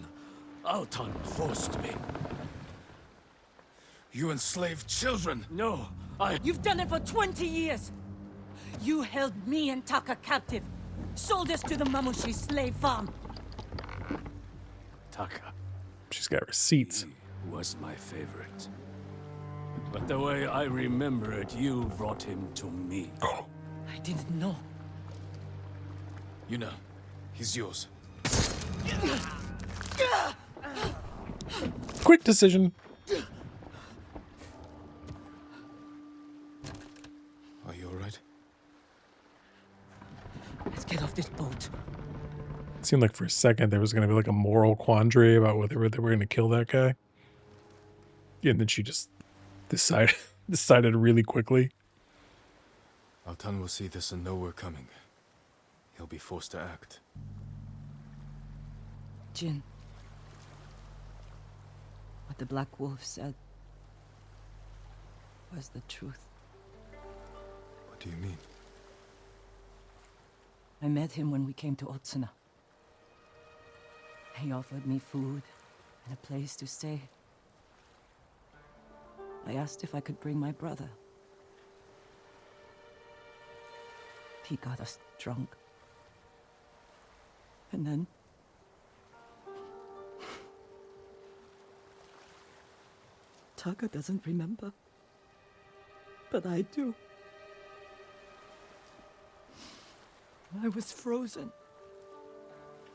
Altan forced me. You enslaved children! No, You've done it for 20 years! You held me and Taka captive. Sold us to the Mamushi slave farm. Taka She's got receipts. was my favorite. But the way I remember it, you brought him to me. Oh. I didn't know. You know, he's yours. Quick decision. Are you alright? Let's get off this boat. It seemed like for a second there was going to be like a moral quandary about whether they were going to kill that guy. Yeah, and then she just decided really quickly. Altan will see this and know we're coming. He'll be forced to act. Jin. What the Black Wolf said was the truth. What do you mean? I met him when we came to Otsuna. He offered me food and a place to stay. I asked if I could bring my brother. He got us drunk. And then... Taka doesn't remember. But I do. I was frozen.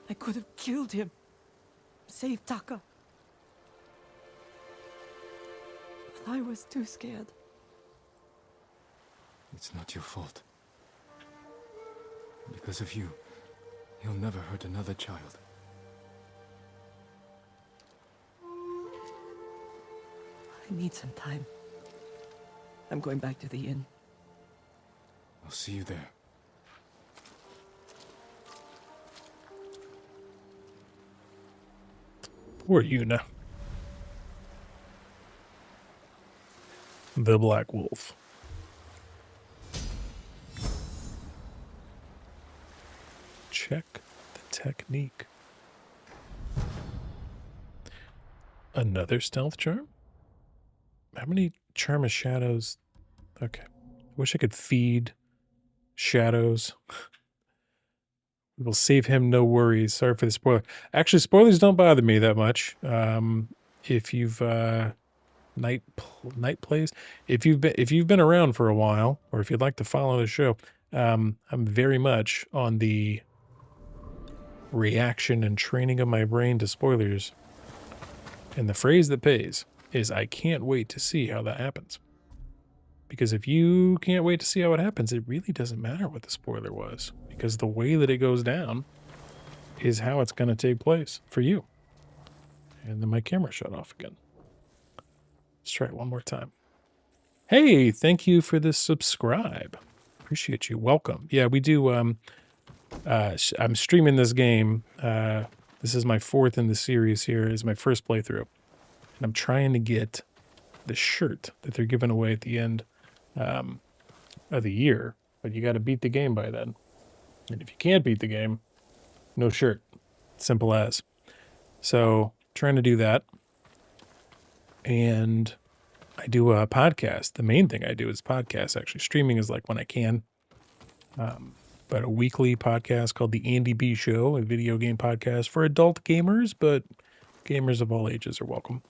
I could have killed him. Saved Taka. But I was too scared. It's not your fault. Because of you, he'll never hurt another child. I need some time. I'm going back to the inn. I'll see you there. Poor Yuna. The Black Wolf. Check the technique. Another stealth charm? How many charm of shadows? Okay. I wish I could feed shadows. We will save him, no worries. Sorry for the spoiler. Actually, spoilers don't bother me that much. If you've night plays, if you've been around for a while, or if you'd like to follow the show, I'm very much on the reaction and training of my brain to spoilers. And the phrase that pays is, I can't wait to see how that happens. Because if you can't wait to see how it happens, it really doesn't matter what the spoiler was. Because the way that it goes down is how it's going to take place for you. And then my camera shut off again. Let's try it one more time. Hey, thank you for the subscribe. Appreciate you. Welcome. Yeah, we do. I'm streaming this game. This is my fourth in the series here. This is my first playthrough. And I'm trying to get the shirt that they're giving away at the end of the year but you got to beat the game by then. And if you can't beat the game, no shirt. Simple as. So trying to do that. And I do a podcast. The main thing I do is podcasts. Actually, streaming is like when I can. But a weekly podcast called The Andy B Show, a video game podcast for adult gamers, but gamers of all ages are welcome.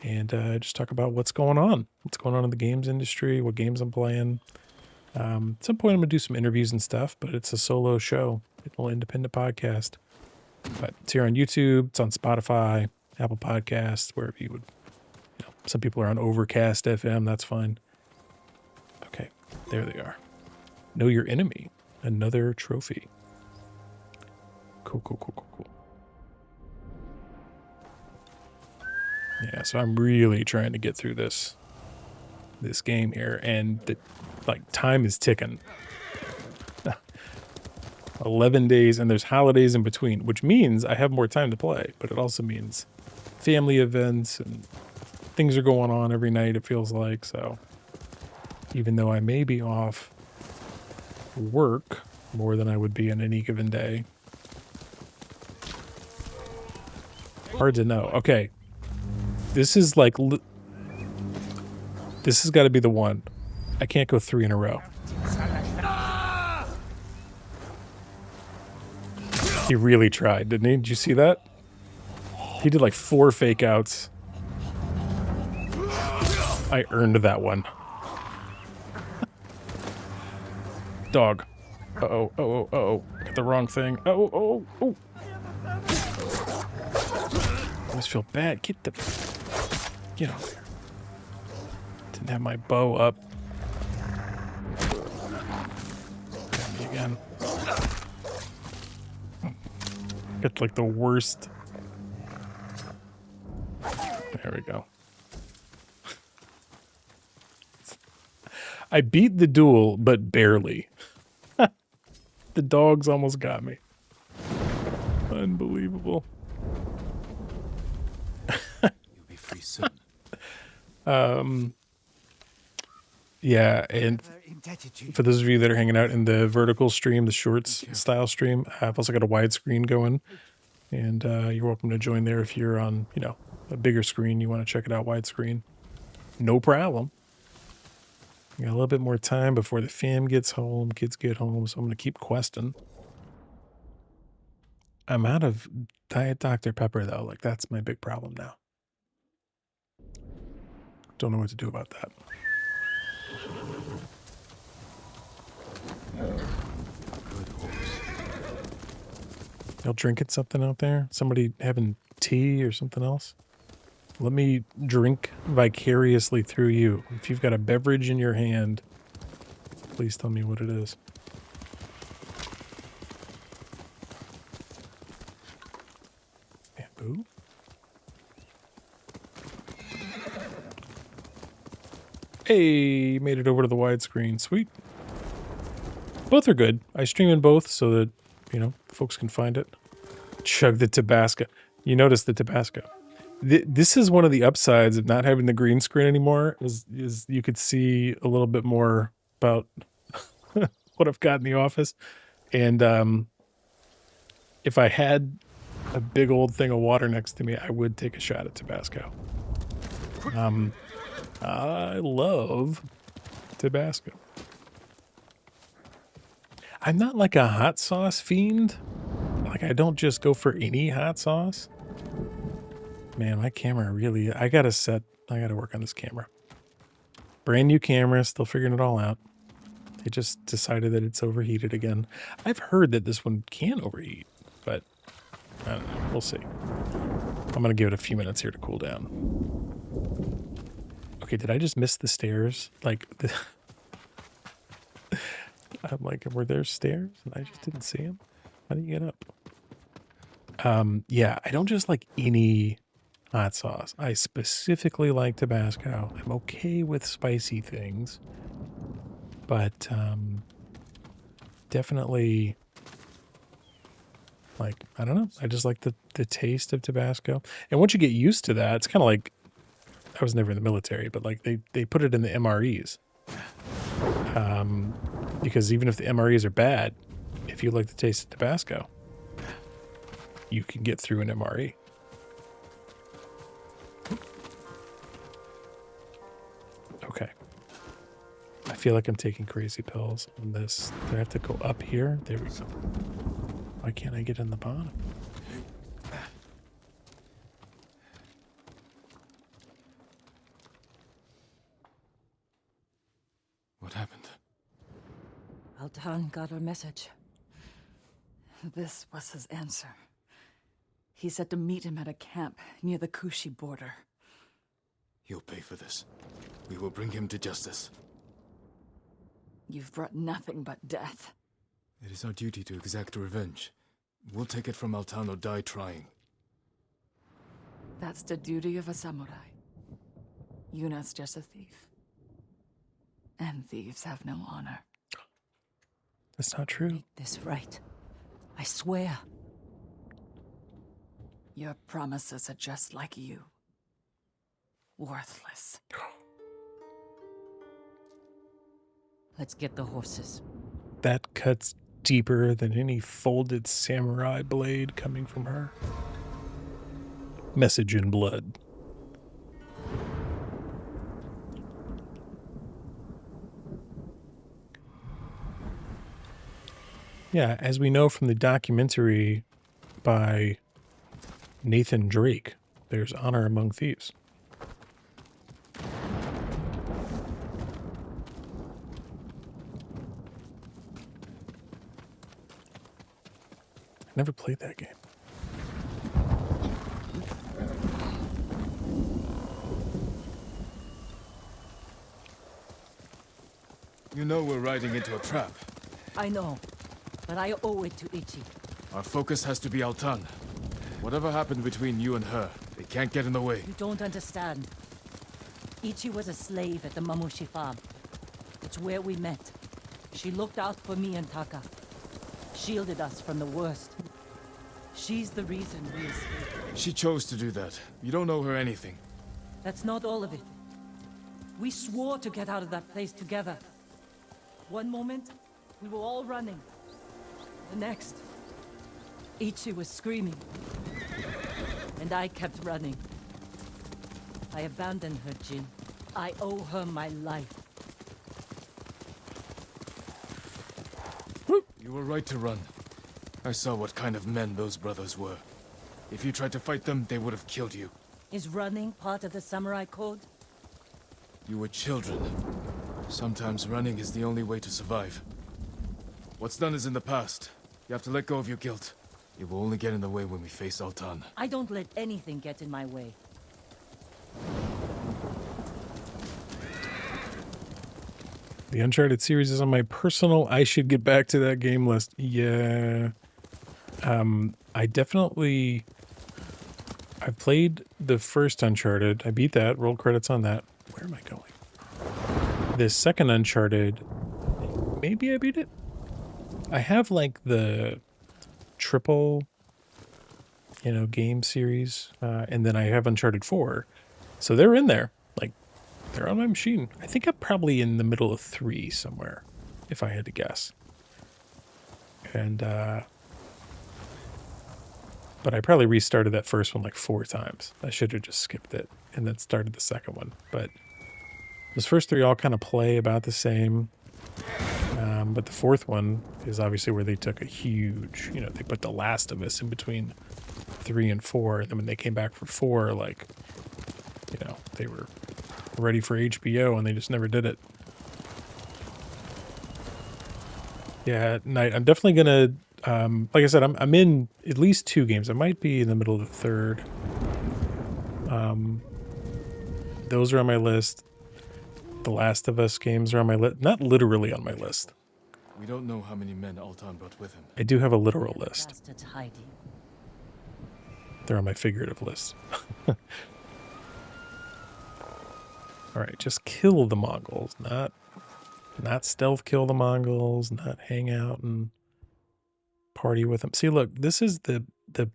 And just talk about what's going on in the games industry, what games I'm playing. At some point, I'm going to do some interviews and stuff, but it's a solo show, a little independent podcast. But it's here on YouTube, it's on Spotify, Apple Podcasts, wherever you would. You know, some people are on Overcast FM, that's fine. Okay, there they are. Know Your Enemy, another trophy. Cool. Yeah, so I'm really trying to get through this game here, and the time is ticking. 11 days, and there's holidays in between, which means I have more time to play, but it also means family events and things are going on every night, it feels like. So even though I may be off work more than I would be on any given day, hard to know. Okay, this is like this has got to be the one. I can't go 3 in a row. He really tried, didn't he? Did you see that? He did like 4 fake outs. I earned that one. Dog. Uh-oh. Got the wrong thing. Oh. I always feel bad. Get off there. Didn't have my bow up. Got me again. It's like the worst. There we go. I beat the duel, but barely. The dogs almost got me. Unbelievable. You'll be free soon. Yeah, and for those of you that are hanging out in the vertical stream, the shorts style stream, I've also got a widescreen going, and you're welcome to join there if you're on, a bigger screen. You want to check it out widescreen. No problem. Got a little bit more time before the fam gets home, kids get home, so I'm going to keep questing. I'm out of Diet Dr. Pepper, though. Like, that's my big problem now. Don't know what to do about that. Y'all drinking something out there? Somebody having tea or something else? Let me drink vicariously through you. If you've got a beverage in your hand, please tell me what it is. Bamboo? Hey, made it over to the widescreen. Sweet. Both are good. I stream in both so that, folks can find it. Chug the Tabasco. You notice the Tabasco. This is one of the upsides of not having the green screen anymore, is you could see a little bit more about what I've got in the office. And if I had a big old thing of water next to me, I would take a shot at Tabasco. I love Tabasco. I'm not like a hot sauce fiend. Like, I don't just go for any hot sauce. Man, my camera really... I gotta work on this camera. Brand new camera, still figuring it all out. They just decided that it's overheated again. I've heard that this one can overheat, but I don't know. We'll see. I'm gonna give it a few minutes here to cool down. Okay, did I just miss the stairs? Like, I'm like, were there stairs? And I just didn't see them? How do you get up? Yeah, I don't just like any hot sauce. I specifically like Tabasco. I'm okay with spicy things, but definitely, like, I don't know. I just like the taste of Tabasco. And once you get used to that, it's kind of like, I was never in the military, but like they put it in the MREs. Because even if the MREs are bad, if you like the taste of Tabasco, you can get through an MRE. Okay. I feel like I'm taking crazy pills on this. Do I have to go up here? There we go. Why can't I get in the bottom? What happened? Altan got our message. This was his answer. He said to meet him at a camp near the Kushi border. He'll pay for this. We will bring him to justice. You've brought nothing but death. It is our duty to exact revenge. We'll take it from Altan or die trying. That's the duty of a samurai. Yuna's just a thief. And thieves have no honor. That's not true. Make this right. I swear. Your promises are just like you. Worthless. Let's get the horses. That cuts deeper than any folded samurai blade coming from her. Message in blood. Yeah, as we know from the documentary by Nathan Drake, there's honor among thieves. I never played that game. You know we're riding into a trap. I know, but I owe it to Ichi. Our focus has to be Altan. Whatever happened between you and her, they can't get in the way. You don't understand. Ichi was a slave at the Mamushi farm. It's where we met. She looked out for me and Taka. Shielded us from the worst. She's the reason we escaped. She chose to do that. You don't owe her anything. That's not all of it. We swore to get out of that place together. One moment, we were all running. The next, Ichi was screaming. And I kept running. I abandoned her, Jin. I owe her my life. You were right to run. I saw what kind of men those brothers were. If you tried to fight them, they would have killed you. Is running part of the samurai code? You were children. Sometimes running is the only way to survive. What's done is in the past. You have to let go of your guilt. It will only get in the way when we face Altan. I don't let anything get in my way. The Uncharted series is on my personal I should get back to that game list. Yeah. I definitely... I've played the first Uncharted. I beat that. Roll credits on that. Where am I going? The second Uncharted... Maybe I beat it? I have, like, the triple, game series. And then I have Uncharted 4. So they're in there. Like, they're on my machine. I think I'm probably in the middle of 3 somewhere, if I had to guess. And, but I probably restarted that first one like 4 times. I should have just skipped it and then started the second one. But those first 3 all kind of play about the same. But the fourth one is obviously where they took a huge, they put The Last of Us in between 3 and 4. And then when they came back for 4, like, they were ready for HBO and they just never did it. Yeah, Night. I'm definitely gonna, like I said, I'm in at least 2 games. I might be in the middle of the 3rd. Those are on my list. The Last of Us games are on my list. Not literally on my list. We don't know how many men Altan brought with him. I do have a literal list. Bastards hiding. They're on my figurative list. All right, just kill the Mongols, not stealth kill the Mongols, not hang out and party with them. See, look, this is the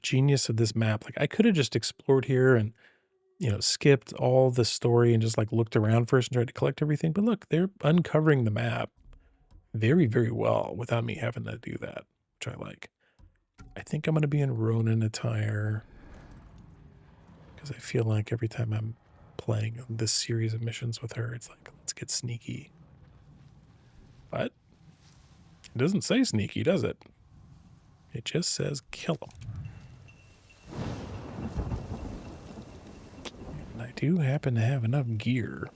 genius of this map. Like, I could have just explored here and, skipped all the story and just like looked around first and tried to collect everything. But look, they're uncovering the map very, very well without me having to do that, which I like. I think I'm going to be in Ronin attire because I feel like every time I'm playing this series of missions with her, it's like, let's get sneaky. But it doesn't say sneaky, does it? It just says kill them. And I do happen to have enough gear.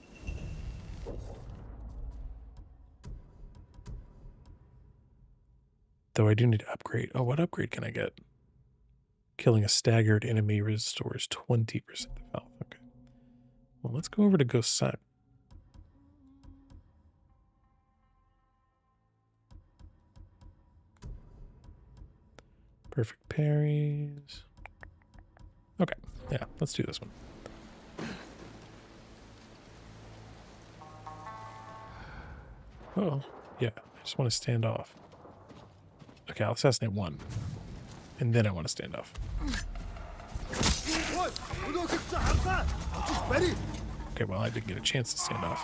Though I do need to upgrade. Oh, what upgrade can I get? Killing a staggered enemy restores 20% of health. Okay. Well, let's go over to Ghost Side. Perfect parries. Okay. Yeah, let's do this one. Oh, yeah. I just want to stand off. Okay, I'll assassinate one. And then I want to stand off. Okay, well, I didn't get a chance to stand off.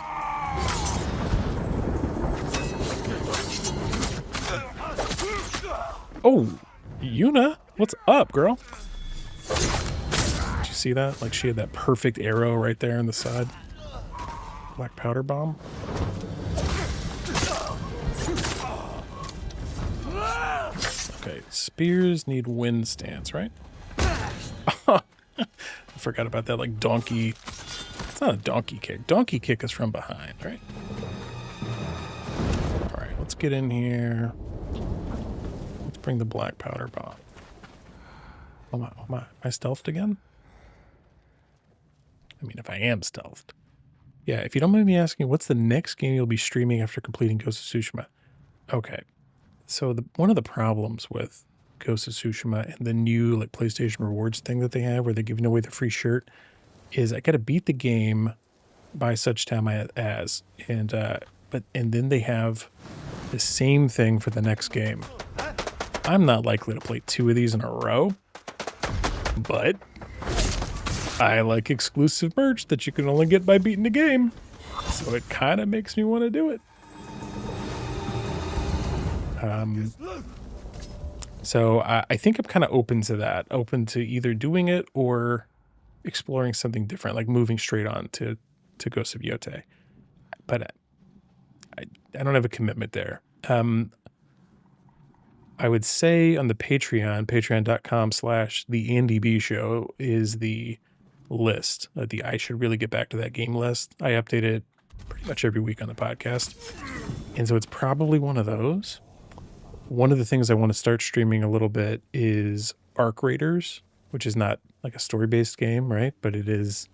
Oh, Yuna, what's up, girl? Did you see that? Like, she had that perfect arrow right there in the side. Black powder bomb. Okay, spears need wind stance, right? I forgot about that, like, donkey. It's not a donkey kick. Donkey kick is from behind, right? All right, let's get in here. Let's bring the black powder bomb. Oh my, am I stealthed again? I mean, if I am stealthed. Yeah, if you don't mind me asking, what's the next game you'll be streaming after completing Ghost of Tsushima? Okay. So one of the problems with Ghost of Tsushima and the new like PlayStation Rewards thing that they have where they're giving away the free shirt is I got to beat the game by such time as. And then they have the same thing for the next game. I'm not likely to play 2 of these in a row, but I like exclusive merch that you can only get by beating the game. So it kind of makes me want to do it. So I think I'm kind of open to that, open to either doing it or exploring something different, like moving straight on to Ghost of Yote. But I don't have a commitment there. I would say on the Patreon, patreon.com/theandybshow is the list. The I should really get back to that game list. I update it pretty much every week on the podcast. And so it's probably one of those. One of the things I want to start streaming a little bit is Arc Raiders, which is not like a story-based game, right? But it is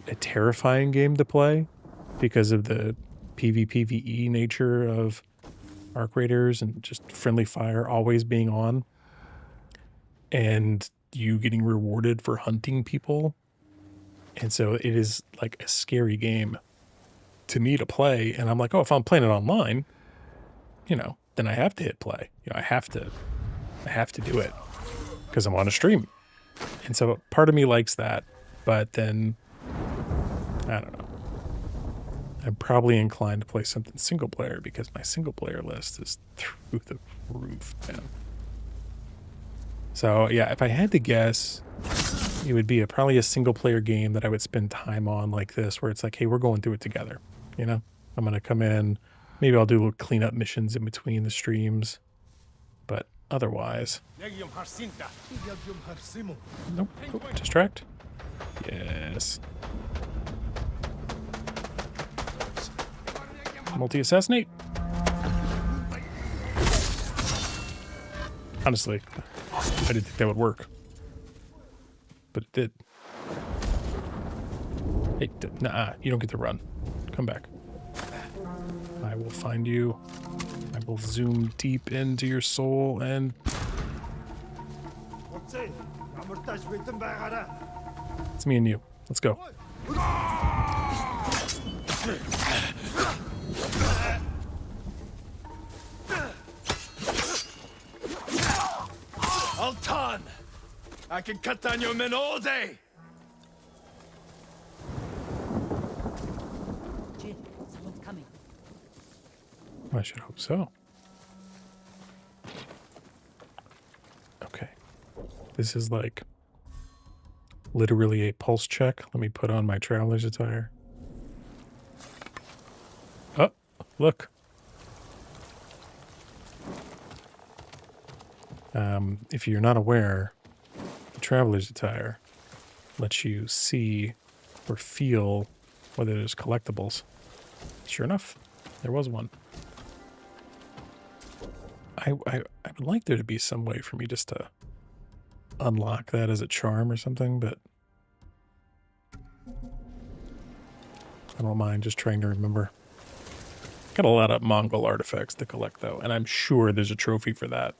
a terrifying game to play because of the PvPvE nature of Arc Raiders and just friendly fire always being on. And you getting rewarded for hunting people. And so it is like a scary game to me to play. And I'm like, oh, if I'm playing it online, you know, then I have to hit play. You know, I have to do it because I'm on a stream. And so part of me likes that, but then I don't know. I'm probably inclined to play something single player because my single player list is through the roof, man. So yeah, if I had to guess, it would be probably a single player game that I would spend time on like this, where it's like, hey, we're going through it together. You know, I'm going to come in. Maybe I'll do little cleanup missions in between the streams, but otherwise. Nope. Oh, distract. Yes. Multi-assassinate. Honestly, I didn't think that would work, but it did. Hey, nah, you don't get to run. Come back. I will find you. I will zoom deep into your soul and... It's me and you. Let's go. Altan! I can cut down your men all day! Jin, someone's coming. I should hope hope so. Okay. This is like literally a pulse check. Let me put on my traveler's attire. Oh, look. If you're not aware, the traveler's attire lets you see or feel whether there's collectibles. Sure enough, there was one. I would like there to be some way for me just to unlock that as a charm or something, but I don't mind just trying to remember. Got a lot of Mongol artifacts to collect, though, and I'm sure there's a trophy for that.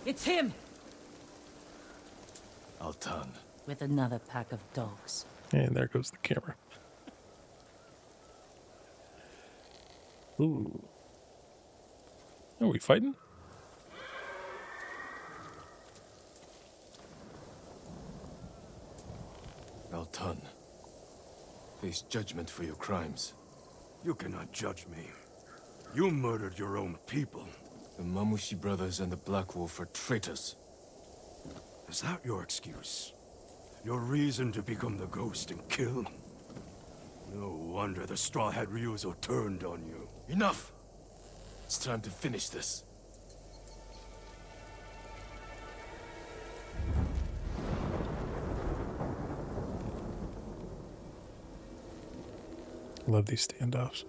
It's him! Altan. With another pack of dogs. And there goes the camera. Ooh. Are we fighting? Altan. Face judgment for your crimes. You cannot judge me. You murdered your own people. The Mamushi brothers and the Black Wolf are traitors. Is that your excuse? Your reason to become the ghost and kill? No wonder the Straw Hat Ryuzo turned on you. Enough! It's time to finish this. Love these standoffs.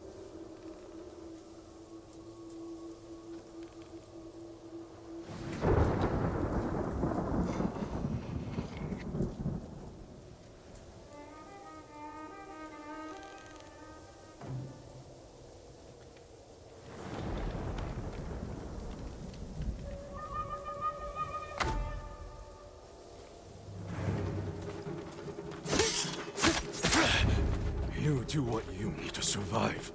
You do what you need to survive.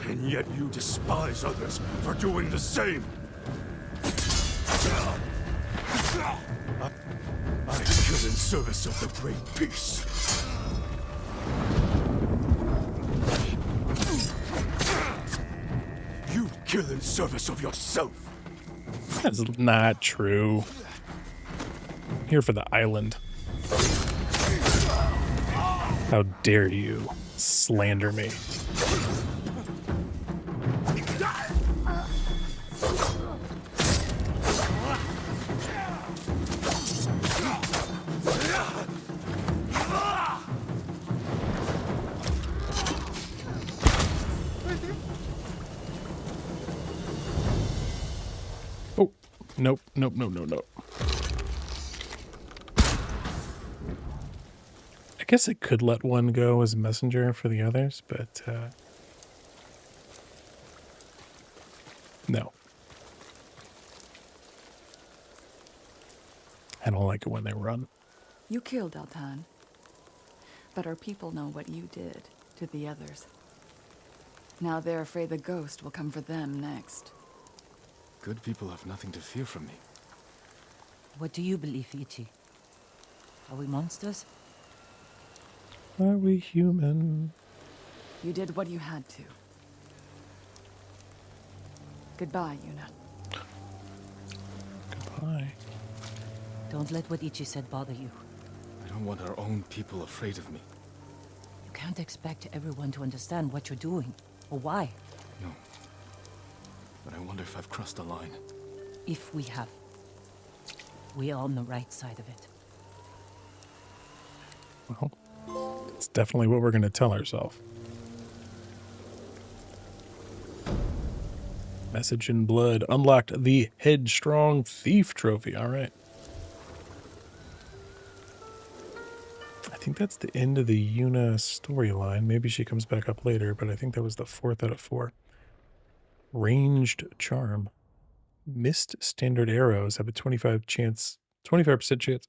And yet you despise others for doing the same. I kill in service of the Great Peace. You kill in service of yourself. That's not true. I'm here for the island. How dare you slander me? Oh, nope, nope, no, no, no. I guess I could let one go as a messenger for the others, but no. I don't like it when they run. You killed Altan. But our people know what you did to the others. Now they're afraid the ghost will come for them next. Good people have nothing to fear from me. What do you believe, Ichi? Are we monsters? Are we human? You did what you had to. Goodbye, Yuna. Goodbye. Don't let what Ichi said bother you. I don't want our own people afraid of me. You can't expect everyone to understand what you're doing, or why. No. But I wonder if I've crossed a line. If we have. We are on the right side of it. Well, it's definitely what we're going to tell ourselves. Message in blood. Unlocked the Headstrong Thief trophy. All right. I think that's the end of the Yuna storyline. Maybe she comes back up later, but I think that was the 4th out of 4. Ranged charm. Missed standard arrows have a 25% chance of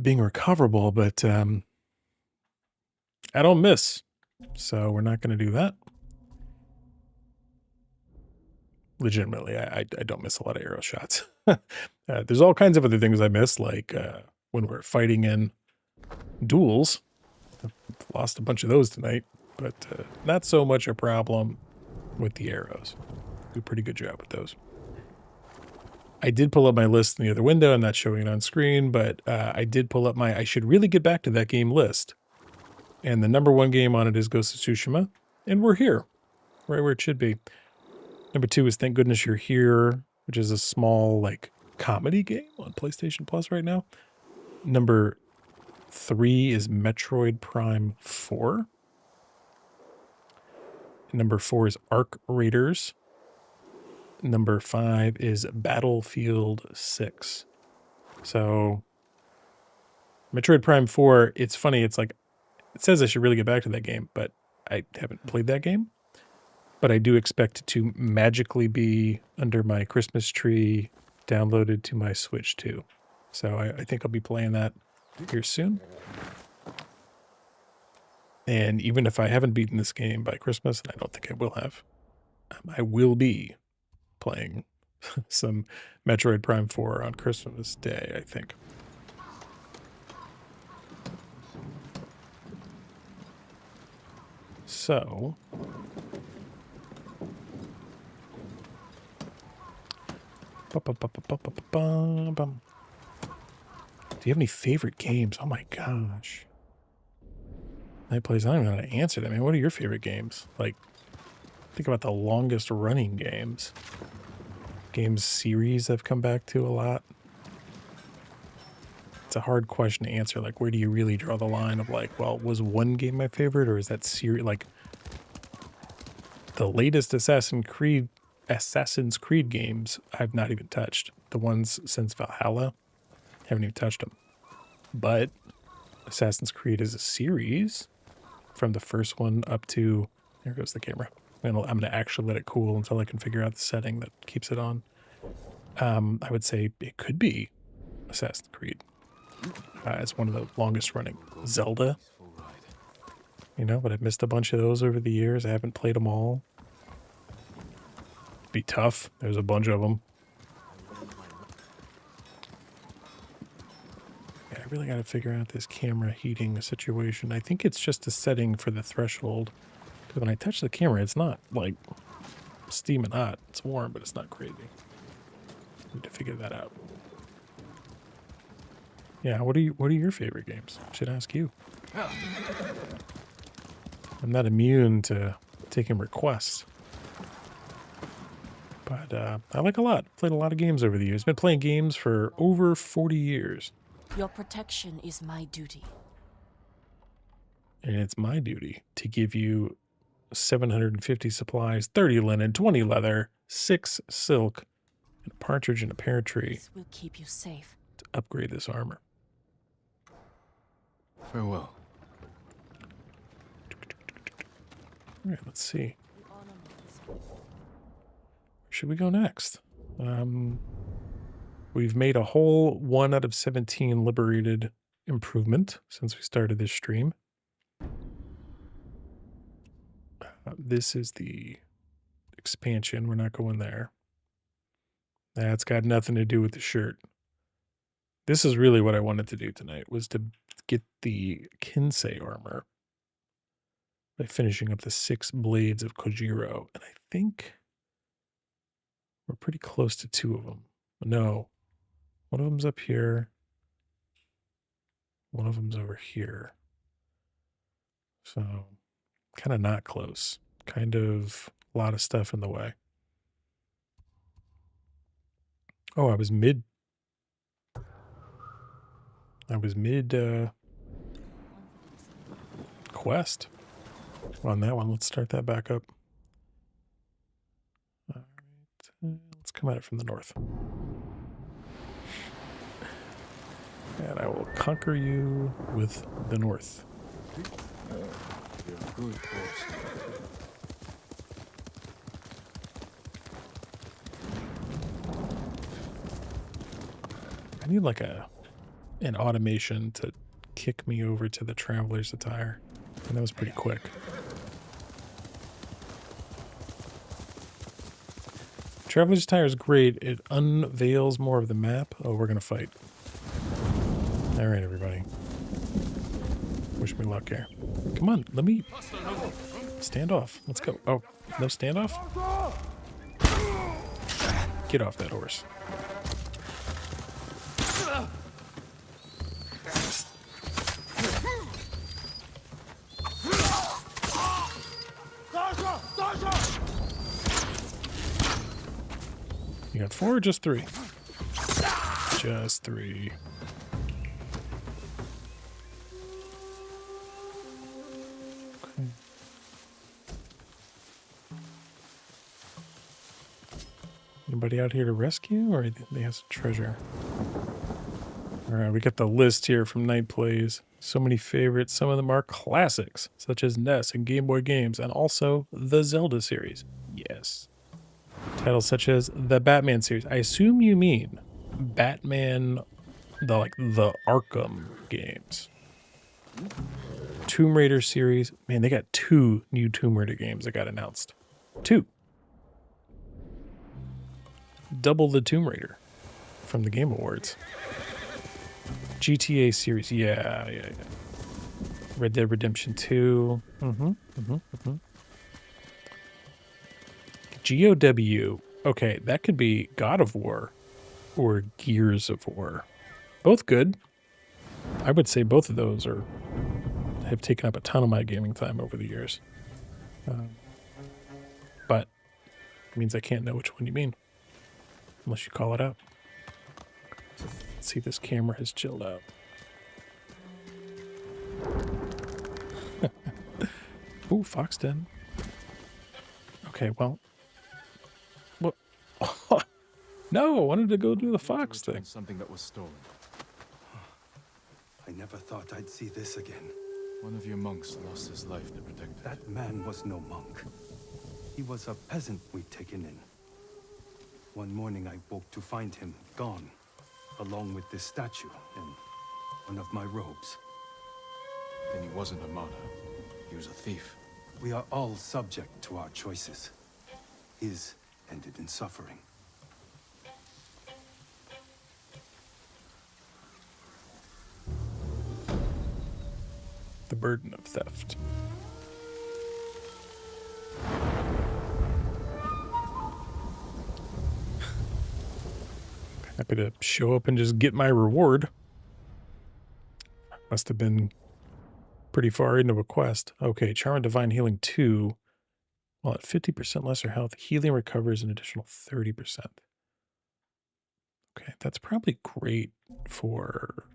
being recoverable, but I don't miss. So we're not going to do that. Legitimately, I don't miss a lot of arrow shots. There's all kinds of other things I miss, like when we're fighting in duels. I've lost a bunch of those tonight, but not so much a problem with the arrows. Do a pretty good job with those. I did pull up my list in the other window. I'm not showing it on screen, but I did pull up my, I should really get back to that game list. And the number 1 game on it is Ghost of Tsushima. And we're here, right where it should be. Number 2 is Thank Goodness You're Here, which is a small, like, comedy game on PlayStation Plus right now. Number 3 is Metroid Prime 4. Number 4 is Arc Raiders. Number 5 is Battlefield 6. So, Metroid Prime 4, it's funny, it's like, it says I should really get back to that game, but I haven't played that game. But I do expect it to magically be under my Christmas tree, downloaded to my Switch too. So I think I'll be playing that here soon. And even if I haven't beaten this game by Christmas, and I don't think I will have, I will be playing some Metroid Prime 4 on Christmas Day, I think. So... Do you have any favorite games? Oh my gosh. Night Plays, I don't even know how to answer that. I mean, what are your favorite games? Like, think about the longest running games. Games series I've come back to a lot. It's a hard question to answer. Like, where do you really draw the line of like, well, was one game my favorite, or is that series like the latest Assassin's Creed games I've not even touched. The ones since Valhalla, haven't even touched them. But Assassin's Creed is a series from the first one up to, there goes the camera. I'm going to actually let it cool until I can figure out the setting that keeps it on. I would say it could be Assassin's Creed. It's one of the longest running. Zelda, you know, but I've missed a bunch of those over the years. I haven't played them all. Be tough. There's a bunch of them. Yeah, I really got to figure out this camera heating situation. I think it's just a setting for the threshold. Because when I touch the camera, it's not like steaming hot. It's warm, but it's not crazy. Need to figure that out. Yeah, what are your favorite games? I should ask you. I'm not immune to taking requests. But I like a lot. Played a lot of games over the years. Been playing games for over 40 years. Your protection is my duty. And it's my duty to give you 750 supplies, 30 linen, 20 leather, 6 silk, and a partridge and a pear tree. This will keep you safe. To upgrade this armor. Farewell. All right, let's see. Should we go next? We've made a whole 1 out of 17 liberated improvement since we started this stream. This is the expansion. We're not going there. That's got nothing to do with the shirt. This is really what I wanted to do tonight, was to get the Kinsei armor by finishing up the 6 blades of Kojiro. And I think we're pretty close to 2 of them. No, one of them's up here. One of them's over here. So, kind of not close. Kind of a lot of stuff in the way. Oh, I was mid quest on that one. Let's start that back up. All right, let's come at it from the north. And I will conquer you with the north. You're a good horse. I need like an automation to kick me over to the traveler's attire. And that was pretty quick. Traveler's Tire is great. It unveils more of the map. Oh, we're going to fight. All right, everybody. Wish me luck here. Come on, let me... Stand off. Let's go. Oh, no standoff? Get off that horse. You got 4 or just 3? Just 3. Okay. Anybody out here to rescue, or they have some treasure? Alright, we got the list here from Night Plays. So many favorites. Some of them are classics, such as NES and Game Boy games, and also the Zelda series. Yes. Titles such as the Batman series. I assume you mean Batman, the Arkham games. Tomb Raider series. Man, they got 2 new Tomb Raider games that got announced. 2. Double the Tomb Raider from the Game Awards. GTA series. Yeah. Red Dead Redemption 2. GOW. Okay, that could be God of War or Gears of War. Both good. I would say both of those have taken up a ton of my gaming time over the years. But it means I can't know which one you mean. Unless you call it out. Let's see if this camera has chilled out. Ooh, Fox Den. Okay, well. What? No, I wanted to go do the Fox thing. Something that was stolen. I never thought I'd see this again. One of your monks lost his life to protect it. That man was no monk. He was a peasant we'd taken in. One morning I woke to find him gone, along with this statue and one of my robes. Then he wasn't a martyr. He was a thief. We are all subject to our choices. His ended in suffering. The burden of theft. Happy to show up and just get my reward. Must have been pretty far into a quest. Okay, Charm and Divine Healing 2. Well, at 50% lesser health, healing recovers an additional 30%. Okay, that's probably great for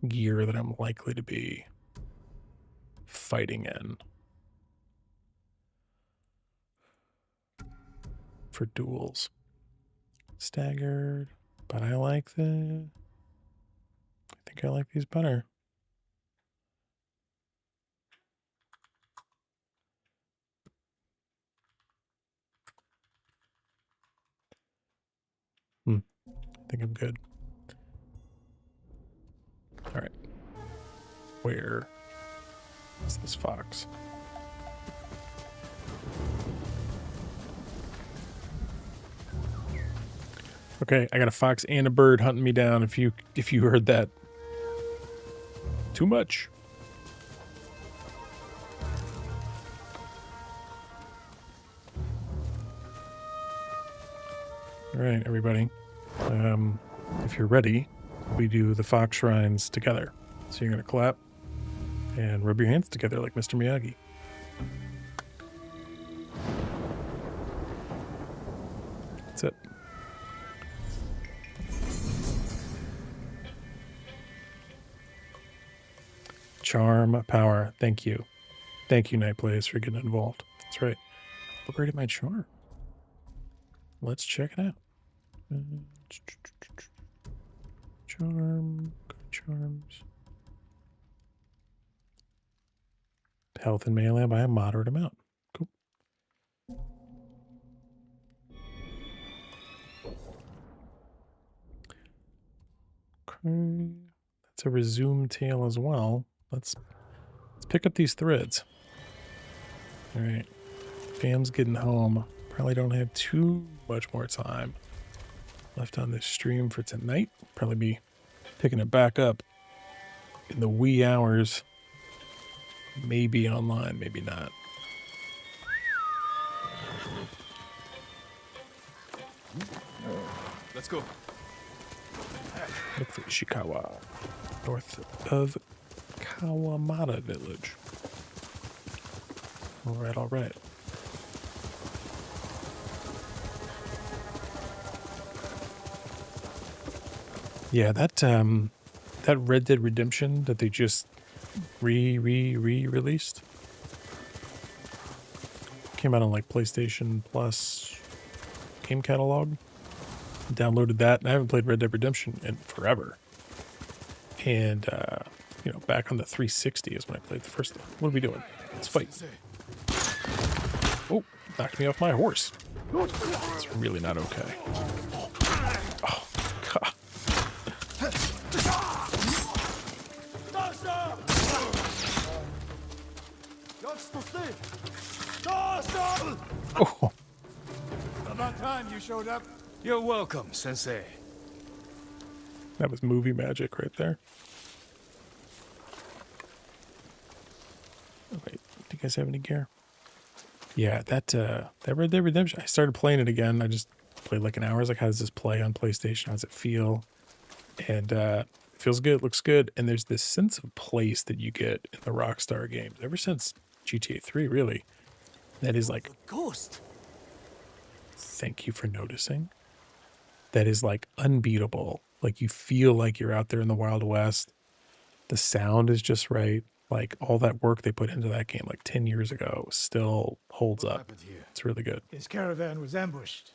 gear that I'm likely to be fighting in. For duels. Staggered. But I like I think I like these better. I think I'm good. All right. Where is this fox? Okay, I got a fox and a bird hunting me down. If you heard that. Too much. All right, everybody. If you're ready, we do the fox shrines together. So you're going to clap and rub your hands together like Mr. Miyagi. That's it. Charm, power. Thank you. Thank you, Night Plays, for getting involved. That's right. Upgraded my charm. Let's check it out. Charm. Charms. Health and melee by a moderate amount. Cool. Okay. That's a resume tail as well. Let's pick up these threads. All right. Fam's getting home Probably don't have too much more time left on this stream for tonight. Probably be picking it back up in the wee hours. Maybe online, maybe not. Let's go. Look for Ishikawa, north of Kawamata Village. All right, all right. Yeah, that Red Dead Redemption that they just re-released came out on like PlayStation Plus game catalog. Downloaded that, and I haven't played Red Dead Redemption in forever. And you know, back on the 360 is when I played the first one. What are we doing? Let's fight. Oh, knocked me off my horse. It's really not okay. Oh, God. Oh, About time you showed up. You're welcome, Sensei. that was movie magic right there. Oh, wait, do you guys have any gear? Yeah, that Red Dead Redemption, I started playing it again. I just played like an hour. I was like, how does this play on PlayStation? How does it feel? And it feels good, looks good. And there's this sense of place that you get in the Rockstar games, ever since GTA 3, really. That is like, Ghost. thank you for noticing. That is like unbeatable. Like you feel like you're out there in the Wild West. The sound is just right. Like all that work they put into that game like 10 years ago still holds What up. happened here? It's really good. His caravan was ambushed.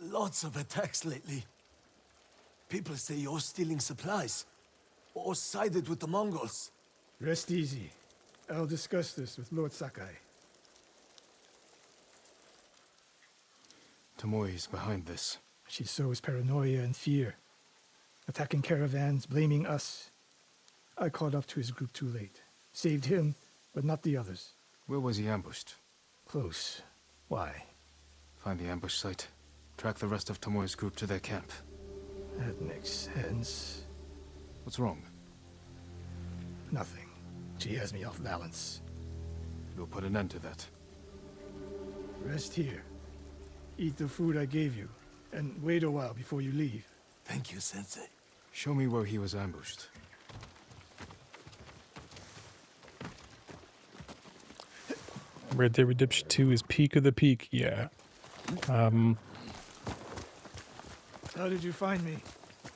Lots of attacks lately. People say you're stealing supplies, or sided with the Mongols. Rest easy. I'll discuss this with Lord Sakai. Tomoe is behind this. She sows paranoia and fear. Attacking caravans, blaming us. I caught up to his group too late. Saved him, but not the others. Where was he ambushed? Close. Why? Find the ambush site. Track the rest of Tomoe's group to their camp. That makes sense. What's wrong? Nothing. She has me off balance. We'll put an end to that. Rest here. Eat the food I gave you, and wait a while before you leave. Thank you, Sensei. Show me where he was ambushed. Red Dead Redemption 2 is peak of the peak. Yeah. How did you find me?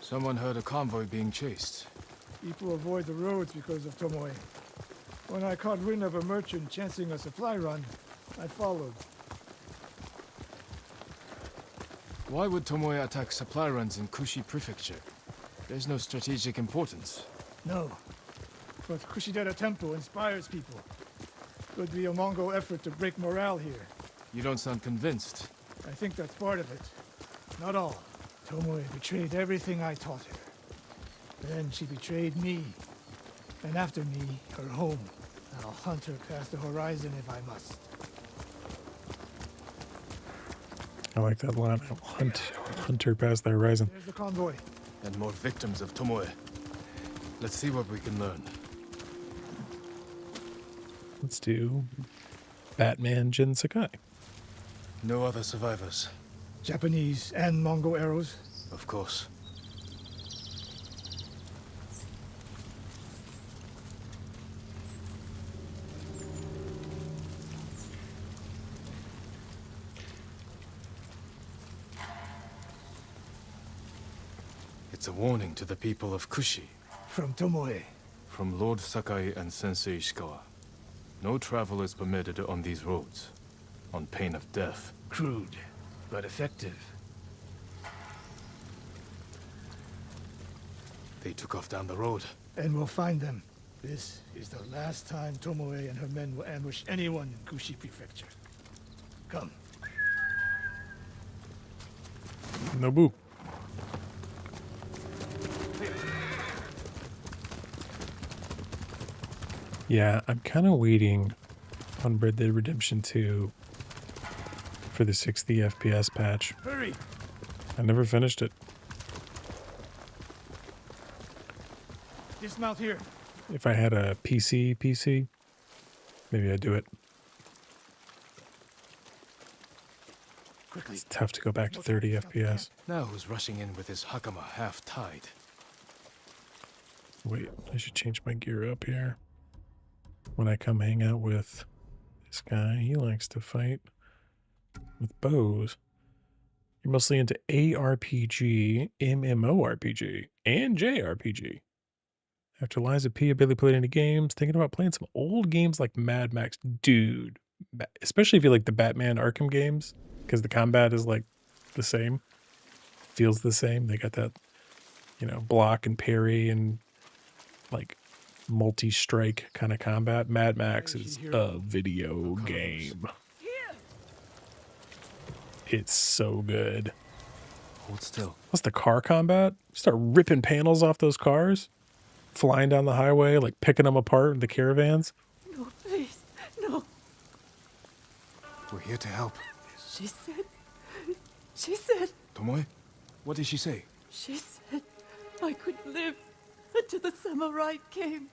Someone heard a convoy being chased. People avoid the roads because of Tomoe. When I caught wind of a merchant chancing a supply run, I followed. Why would Tomoe attack supply runs in Kushi Prefecture? There's no strategic importance. No. But Kushidera Temple inspires people. Could be a Mongol effort to break morale here. You don't sound convinced. I think that's part of it. Not all. Tomoe betrayed everything I taught her. Then she betrayed me. And after me, her home. I'll hunt her past the horizon if I must. I like that line. I'll hunt her past the horizon. There's the convoy. And more victims of Tomoe. Let's see what we can learn. Let's do Batman Jin Sakai. No other survivors. Japanese and Mongol arrows. Of course. It's a warning to the people of Kushi. From Tomoe. From Lord Sakai and Sensei Ishikawa. No travel is permitted on these roads, on pain of death. Crude, but effective. They took off down the road. And we'll find them. This is the last time Tomoe and her men will ambush anyone in Kushi Prefecture. Come. Nobu. Yeah, I'm kind of waiting on Red Dead Redemption 2 for the 60 FPS patch. Hurry! I never finished it. Dismount here. If I had a PC, maybe I'd do it. Quickly. It's tough to go back to 30 FPS. Now who's rushing in with his hakama half-tied? Wait, I should change my gear up here. When I come hang out with this guy, he likes to fight with bows. You're mostly into ARPG, MMORPG, and JRPG. After Liza P, I barely played any games. Thinking about playing some old games like Mad Max. Dude, especially if you like the Batman Arkham games, because the combat is like the same. Feels the same. They got that, you know, block and parry and like multi-strike kind of combat. Mad Max is a video game. It's so good. Hold still. Plus the car combat. Start ripping panels off those cars. Flying down the highway, like picking them apart in the caravans. No, please, no. We're here to help. She said, Tomoe, what did she say? she said I could live until the samurai came.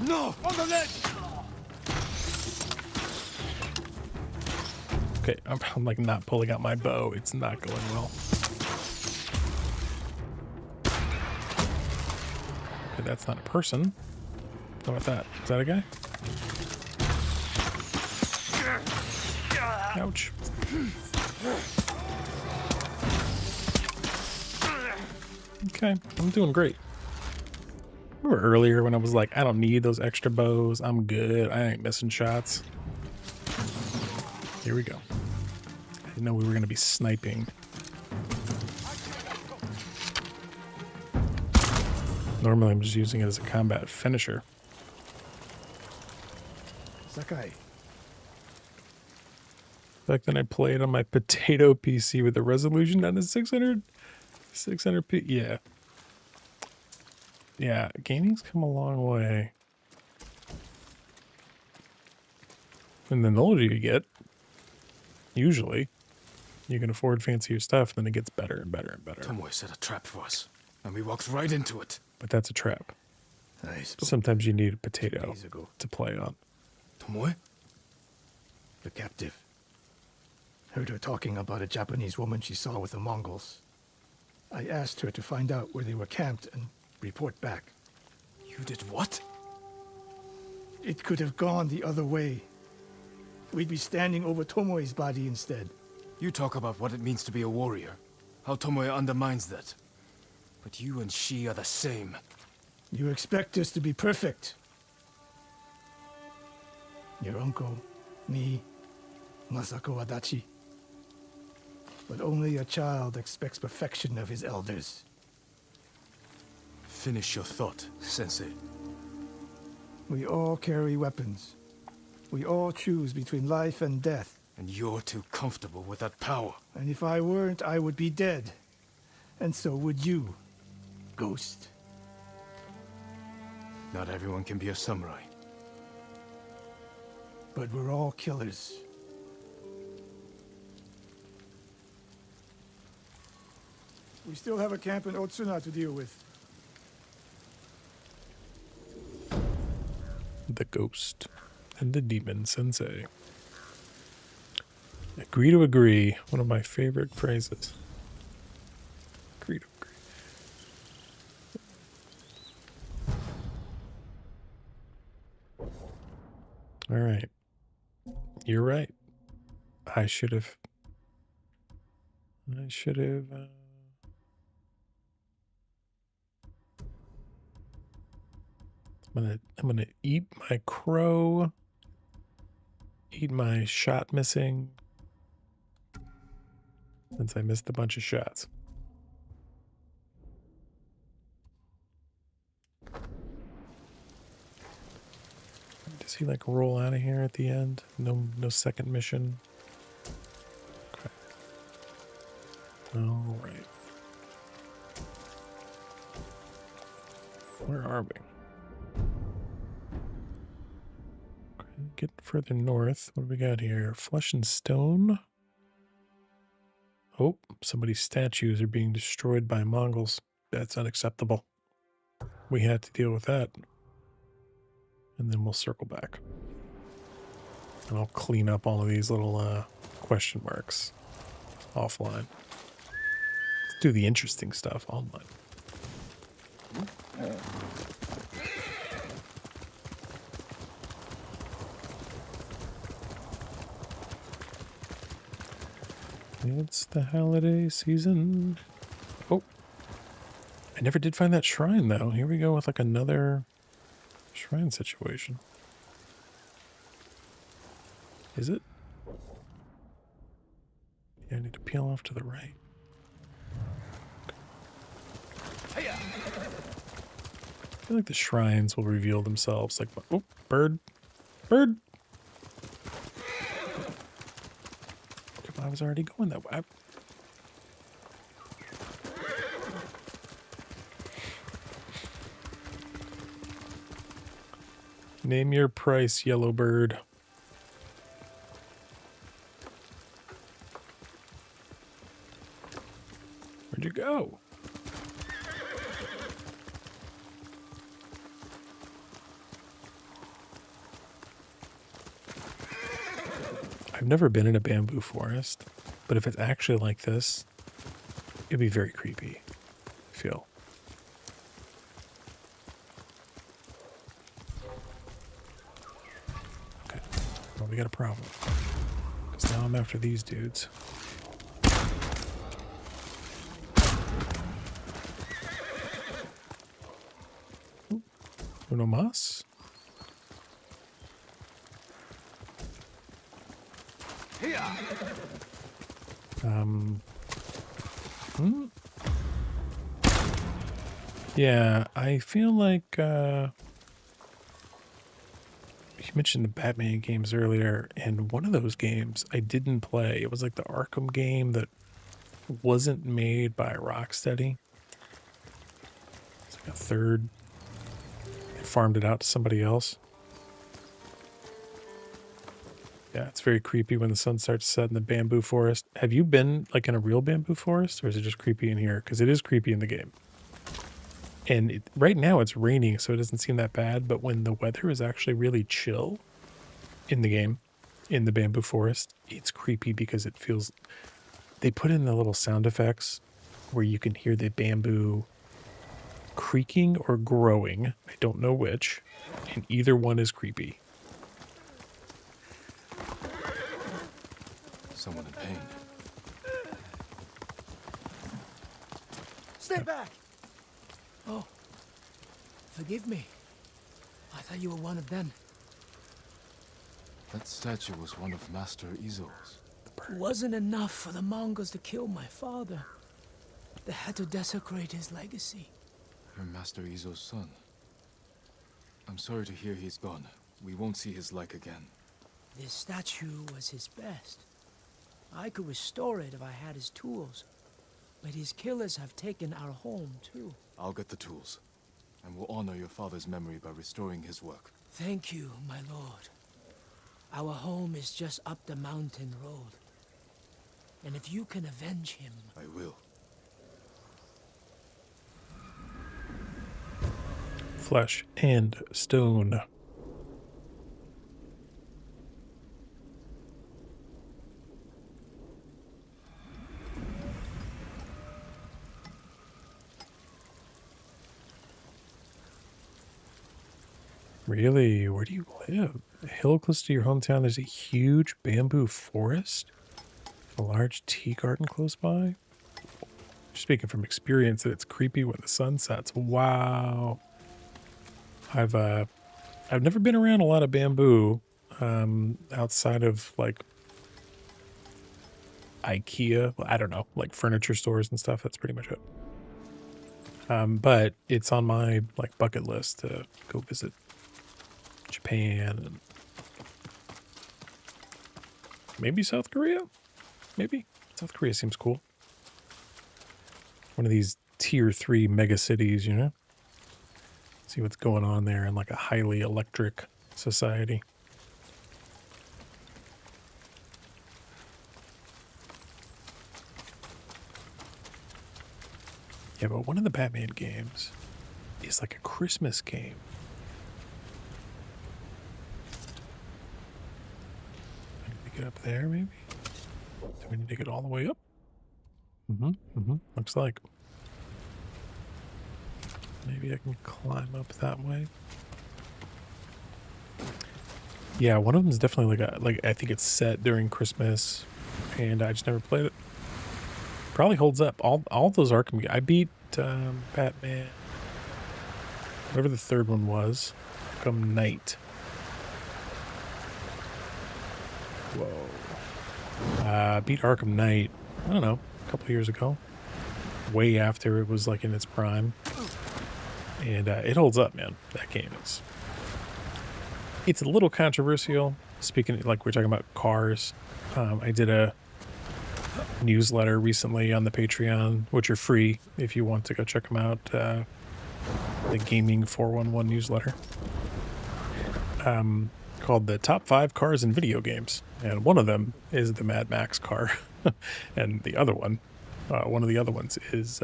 No! On the ledge! Okay, I'm like not pulling out my bow. It's not going well. Okay, that's not a person. How about that? Is that a guy? Ouch. Okay, I'm doing great. Remember earlier when I was like, I don't need those extra bows. I'm good. I ain't missing shots. Here we go. I didn't know we were going to be sniping. Normally I'm just using it as a combat finisher. Sakai. Back then I played on my potato PC with a resolution down to 600p. Yeah. Yeah, gaming's come a long way. And then the older you get, usually, you can afford fancier stuff, and then it gets better and better and better. Tomoe set a trap for us, and we walked right into it. But that's a trap. I spoke Sometimes you need a potato days ago. to play on. Tomoe? The captive. Heard her talking about a Japanese woman she saw with the Mongols. I asked her to find out where they were camped and report back. You did what? It could have gone the other way. We'd be standing over Tomoe's body instead. You talk about what it means to be a warrior, how Tomoe undermines that. But you and she are the same. You expect us to be perfect. Your uncle, me, Masako Adachi. But only a child expects perfection of his elders. Finish your thought, Sensei. We all carry weapons. We all choose between life and death. And you're too comfortable with that power. And if I weren't, I would be dead. And so would you, Ghost. Not everyone can be a samurai. But we're all killers. We still have a camp in Otsuna to deal with. The Ghost and the Demon Sensei. Agree to agree. One of my favorite phrases. Agree to agree. All right. You're right. I should have. I'm gonna eat my crow. Eat my shot missing. Since I missed a bunch of shots. Does he like roll out of here at the end? No second mission. Okay. All right. Where are we? Okay. Getting further north. What do we got here? Flesh and stone. Oh, somebody's statues are being destroyed by Mongols. That's unacceptable. We had to deal with that. And then we'll circle back. And I'll clean up all of these little question marks offline. Let's do the interesting stuff online. It's the holiday season. Oh. I never did find that shrine, though. Here we go with like another shrine situation. Is it? Yeah, I need to peel off to the right. Okay. I feel like the shrines will reveal themselves. Like, oh, bird. Bird! I was already going that way. Name your price, yellow bird. Where'd you go? I've never been in a bamboo forest, but if it's actually like this, it'd be very creepy, I feel. Okay, well, we got a problem. Because now I'm after these dudes. Uno mas? Yeah, I feel like you mentioned the Batman games earlier, and one of those games I didn't play. It was like the Arkham game that wasn't made by Rocksteady. It's like a third. They farmed it out to somebody else. Yeah, it's very creepy when the sun starts to set in the bamboo forest. Have you been like in a real bamboo forest, or is it just creepy in here? Because it is creepy in the game. And right now it's raining, so it doesn't seem that bad. But when the weather is actually really chill in the game, in the bamboo forest, it's creepy because it feels... They put in the little sound effects where you can hear the bamboo creaking or growing. I don't know which. And either one is creepy. Someone in pain. Stay back! Oh, forgive me. I thought you were one of them. That statue was one of Master Izo's. It wasn't enough for the Mongols to kill my father. They had to desecrate his legacy. You're Master Izo's son. I'm sorry to hear he's gone. We won't see his like again. This statue was his best. I could restore it if I had his tools. But his killers have taken our home, too. I'll get the tools, and we'll honor your father's memory by restoring his work. Thank you, my lord. Our home is just up the mountain road. And if you can avenge him... I will. Flesh and stone. Really? Where do you live? A hill close to your hometown, there's a huge bamboo forest? A large tea garden close by? Speaking from experience, that it's creepy when the sun sets. Wow. I've never been around a lot of bamboo outside of like IKEA. I don't know, like furniture stores and stuff. That's pretty much it. But it's on my like bucket list to go visit Japan and maybe South Korea. Maybe South Korea seems cool. One of these tier 3 mega cities, you know? See what's going on there in like a highly electric society. Yeah, but one of the Batman games is like a Christmas game. I need to get up there, maybe? Do we need to get all the way up? Looks like. Maybe I can climb up that way. Yeah, one of them is definitely like I think it's set during Christmas, and I just never played it. Probably holds up. All those Arkham. I beat Batman. Whatever the third one was. Arkham Knight. Whoa. Beat Arkham Knight. I don't know, a couple years ago. Way after it was like in its prime. And it holds up, man. That game is. It's a little controversial. Speaking, like we're talking about cars, I did a newsletter recently on the Patreon, which are free if you want to go check them out. The Gaming 411 newsletter, called the Top 5 Cars in Video Games, and one of them is the Mad Max car, and the other one, one of the other ones is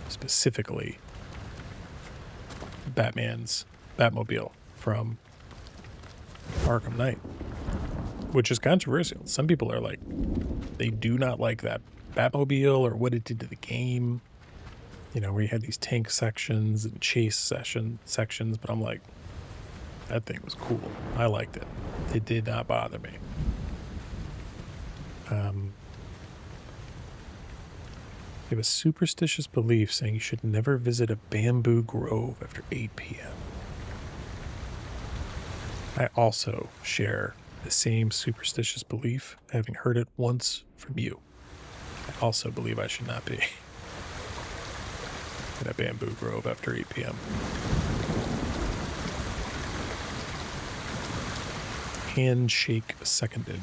specifically Batman's Batmobile from Arkham Knight, which is controversial. Some people are like, they do not like that Batmobile or what it did to the game. You know, where you had these tank sections and chase sections, but I'm like, that thing was cool. I liked it. It did not bother me. You have a superstitious belief saying you should never visit a bamboo grove after 8 p.m. I also share the same superstitious belief, having heard it once from you. I also believe I should not be in a bamboo grove after 8 p.m. Handshake seconded.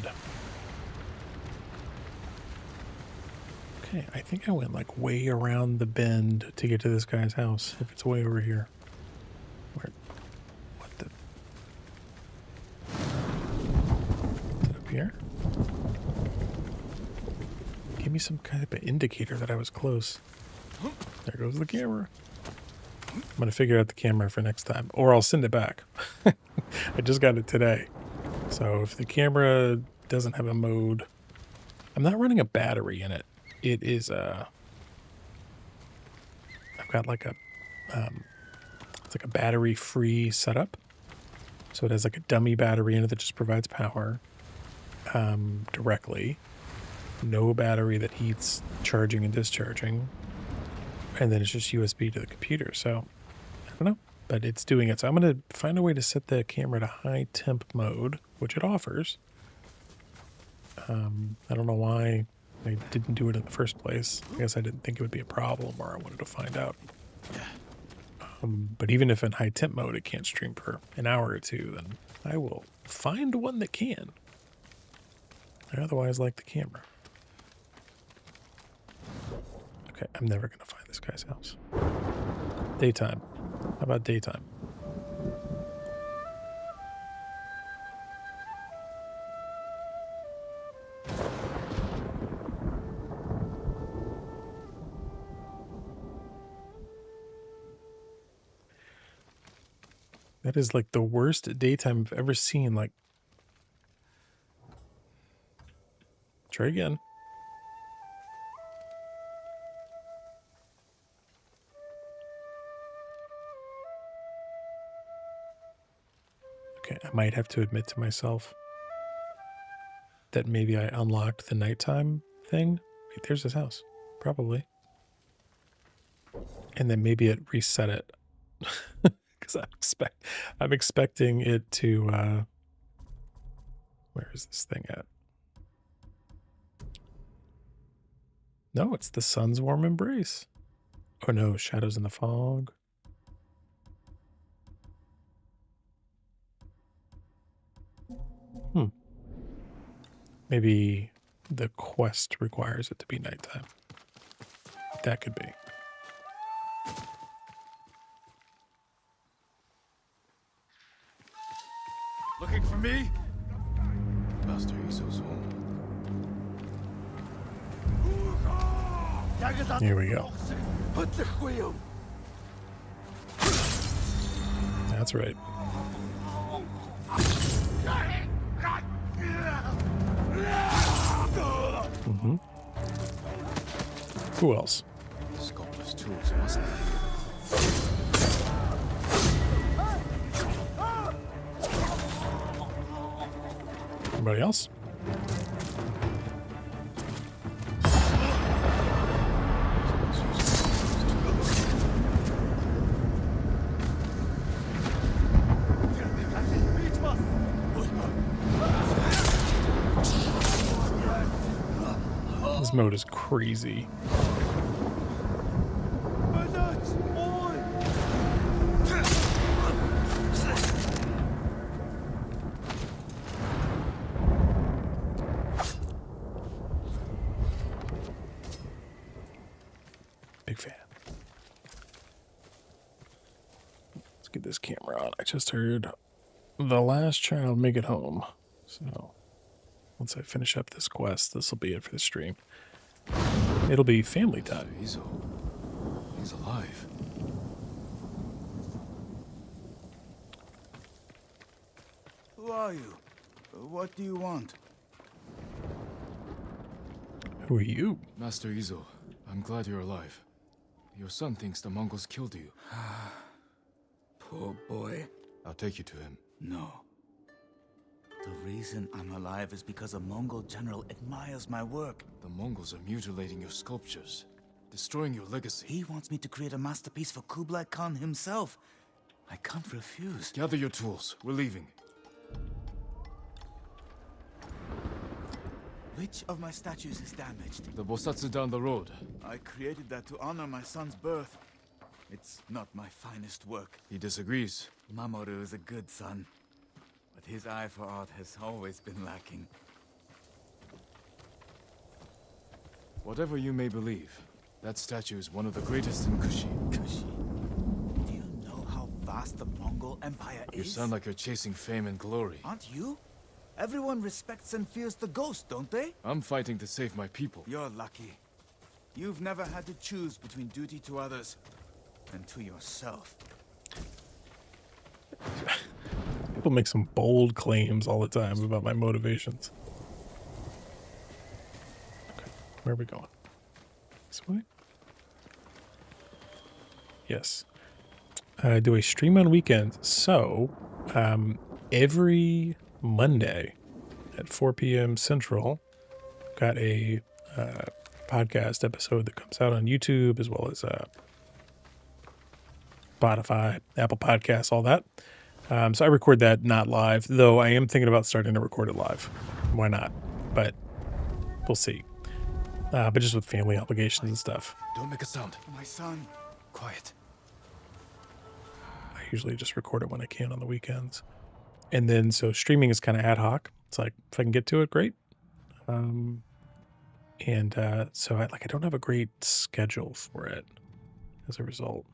Okay, I think I went like way around the bend to get to this guy's house, if it's way over here. Where? What the? Is it up here? Give me some kind of an indicator that I was close. There goes the camera. I'm going to figure out the camera for next time, or I'll send it back. I just got it today. So if the camera doesn't have a mode, I'm not running a battery in it. It is I've got like a, it's like a battery-free setup. So it has like a dummy battery in it that just provides power directly. No battery that heats charging and discharging. And then it's just USB to the computer. So I don't know, but it's doing it. So I'm going to find a way to set the camera to high temp mode, which it offers. I don't know why I didn't do it in the first place. I guess I didn't think it would be a problem, or I wanted to find out. But even if in high temp mode it can't stream for an hour or two, then I will find one that can. I otherwise like the camera. Okay, I'm never going to find this guy's house. Daytime. How about daytime? That is like the worst daytime I've ever seen. Like, try again. Okay, I might have to admit to myself that maybe I unlocked the nighttime thing. Wait, there's his house. Probably. And then maybe it reset it. Because I'm expecting it to, where is this thing at? No, it's the sun's warm embrace. Oh no, shadows in the fog. Maybe the quest requires it to be nighttime. That could be. Looking for me? Master Iso's home. Here we go. That's right. Mm-hmm. Who else? Sculptor's tools must be here. Anybody else? This mode is crazy. Big fan. Let's get this camera on. I just heard the last child make it home. So once I finish up this quest, this will be it for the stream. It'll be family time. He's alive. Who are you? What do you want? Who are you? Master Izo, I'm glad you're alive. Your son thinks the Mongols killed you. Poor boy. I'll take you to him. No. The reason I'm alive is because a Mongol general admires my work. The Mongols are mutilating your sculptures, destroying your legacy. He wants me to create a masterpiece for Kublai Khan himself. I can't refuse. Gather your tools. We're leaving. Which of my statues is damaged? The Bosatsu down the road. I created that to honor my son's birth. It's not my finest work. He disagrees. Mamoru is a good son, but his eye for art has always been lacking. Whatever you may believe, that statue is one of the greatest in Kushi. Kushi? Do you know how vast the Mongol Empire is? You sound like you're chasing fame and glory. Aren't you? Everyone respects and fears the ghost, don't they? I'm fighting to save my people. You're lucky. You've never had to choose between duty to others and to yourself. People make some bold claims all the time about my motivations. Okay, where are we going? This way? Yes. I do a stream on weekends, so every Monday at 4 p.m. Central, got a podcast episode that comes out on YouTube as well as Spotify, Apple Podcasts, all that. So I record that not live, though I am thinking about starting to record it live. Why not? But we'll see. But just with family obligations and stuff. Don't make a sound. My son. Quiet. I usually just record it when I can on the weekends. And then, so streaming is kind of ad hoc. It's like, if I can get to it, great. So I don't have a great schedule for it as a result.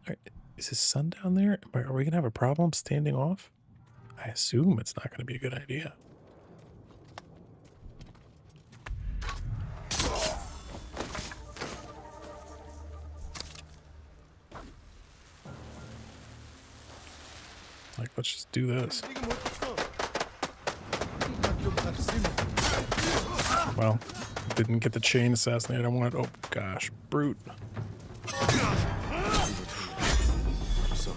All right, is his son down there? Are we going to have a problem standing off? I assume it's not going to be a good idea. Like, let's just do this. Well, didn't get the chain assassinated I wanted. Oh, gosh. Brute. Sorry.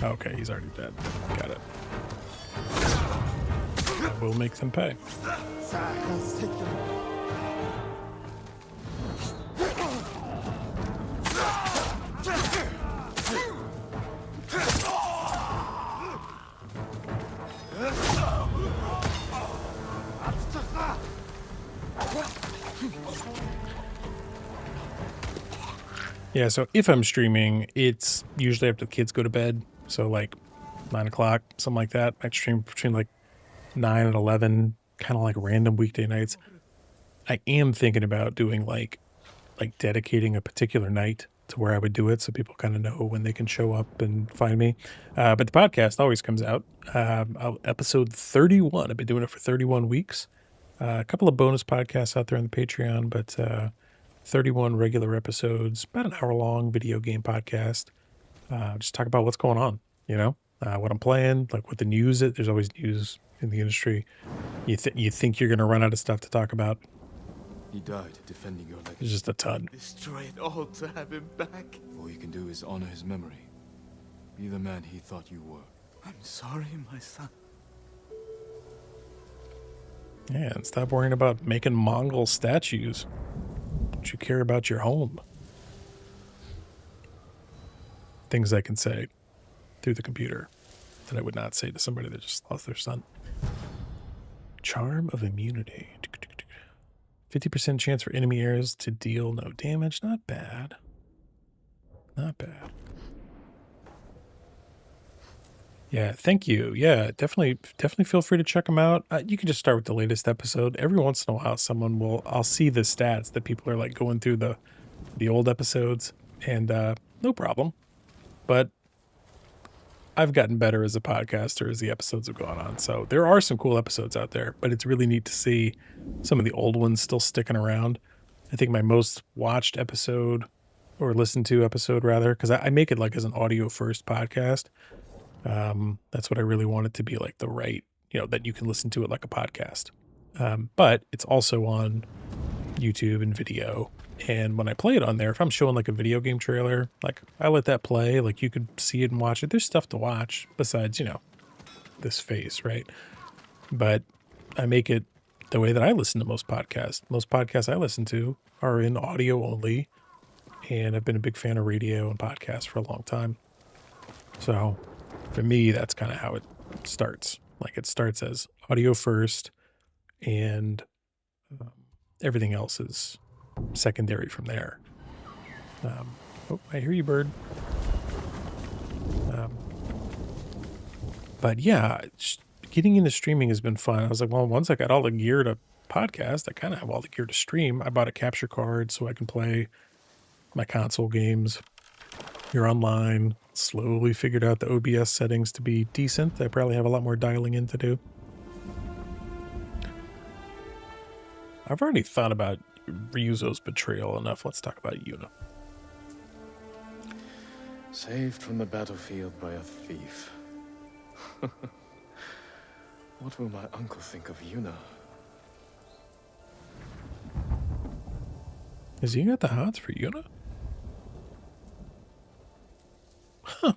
Okay, he's already dead. Got it. I will make them pay. Yeah, so if I'm streaming, it's usually after the kids go to bed. So like 9 o'clock, something like that. I stream between like 9 and 11, kind of like random weekday nights. I am thinking about doing like dedicating a particular night to where I would do it so people kind of know when they can show up and find me. But the podcast always comes out. Episode 31. I've been doing it for 31 weeks. A couple of bonus podcasts out there on the Patreon, but 31 regular episodes, about an hour long video game podcast. Just talk about what's going on, what I'm playing, like what the news is. There's always news in the industry. You think you're going to run out of stuff to talk about. He died defending your legacy. There's just a ton. Destroy it all to have him back. All you can do is honor his memory. Be the man he thought you were. I'm sorry, my son. Yeah, and stop worrying about making Mongol statues. Don't you care about your home? Things I can say through the computer that I would not say to somebody that just lost their son. Charm of immunity. 50% chance for enemy arrows to deal no damage. Not bad. Not bad. Yeah, thank you. Yeah, definitely feel free to check them out. You can just start with the latest episode. Every once in a while, I'll see the stats that people are like going through the old episodes, and no problem. But I've gotten better as a podcaster as the episodes have gone on. So there are some cool episodes out there, but it's really neat to see some of the old ones still sticking around. I think my most watched episode, or listened to episode rather, because I make it like as an audio first podcast. That's what I really want it to be, like the right, that you can listen to it like a podcast. But it's also on YouTube and video. And when I play it on there, if I'm showing like a video game trailer, like I let that play, like you could see it and watch it. There's stuff to watch besides, this face, right? But I make it the way that I listen to most podcasts. Most podcasts I listen to are in audio only. And I've been a big fan of radio and podcasts for a long time. So for me, that's kind of how it starts. Like it starts as audio first, and everything else is secondary from there. Oh, I hear you, bird. But yeah, getting into streaming has been fun. I was like, well, once I got all the gear to podcast, I kind of have all the gear to stream. I bought a capture card so I can play my console games. You're online. Slowly figured out the OBS settings to be decent. I probably have a lot more dialing in to do. I've already thought about Ryuzo's betrayal enough. Let's talk about Yuna. Saved from the battlefield by a thief. What will my uncle think of Yuna? Has he got the hots for Yuna? Huh.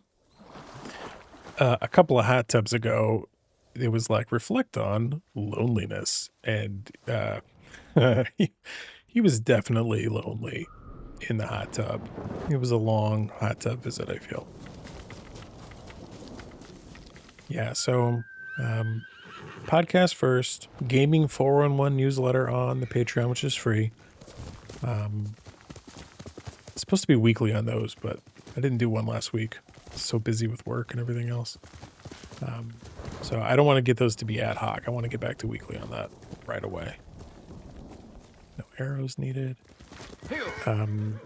A couple of hot tubs ago, it was like, reflect on loneliness. And he was definitely lonely in the hot tub. It was a long hot tub visit, I feel. Yeah, so podcast first, gaming 411 newsletter on the Patreon, which is free. It's supposed to be weekly on those, but I didn't do one last week. So busy with work and everything else. So I don't want to get those to be ad hoc. I want to get back to weekly on that right away. No arrows needed. And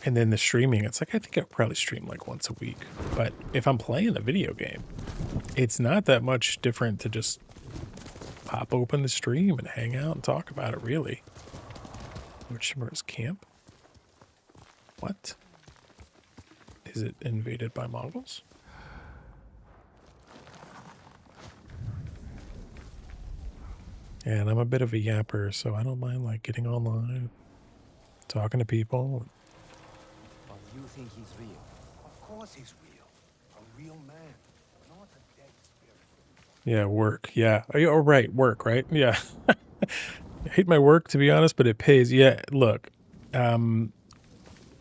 then the streaming, it's like, I think I'll probably stream like once a week. But if I'm playing a video game, it's not that much different to just pop open the stream and hang out and talk about it, really. Lord Shimmer's camp? What? Is it invaded by Mongols? And I'm a bit of a yapper, so I don't mind like getting online, talking to people. But you think he's real? Of course he's real. A real man, not a dead spirit. Yeah, work. Yeah. Oh, right. Work, right? Yeah. I hate my work, to be honest, but it pays. Yeah, look.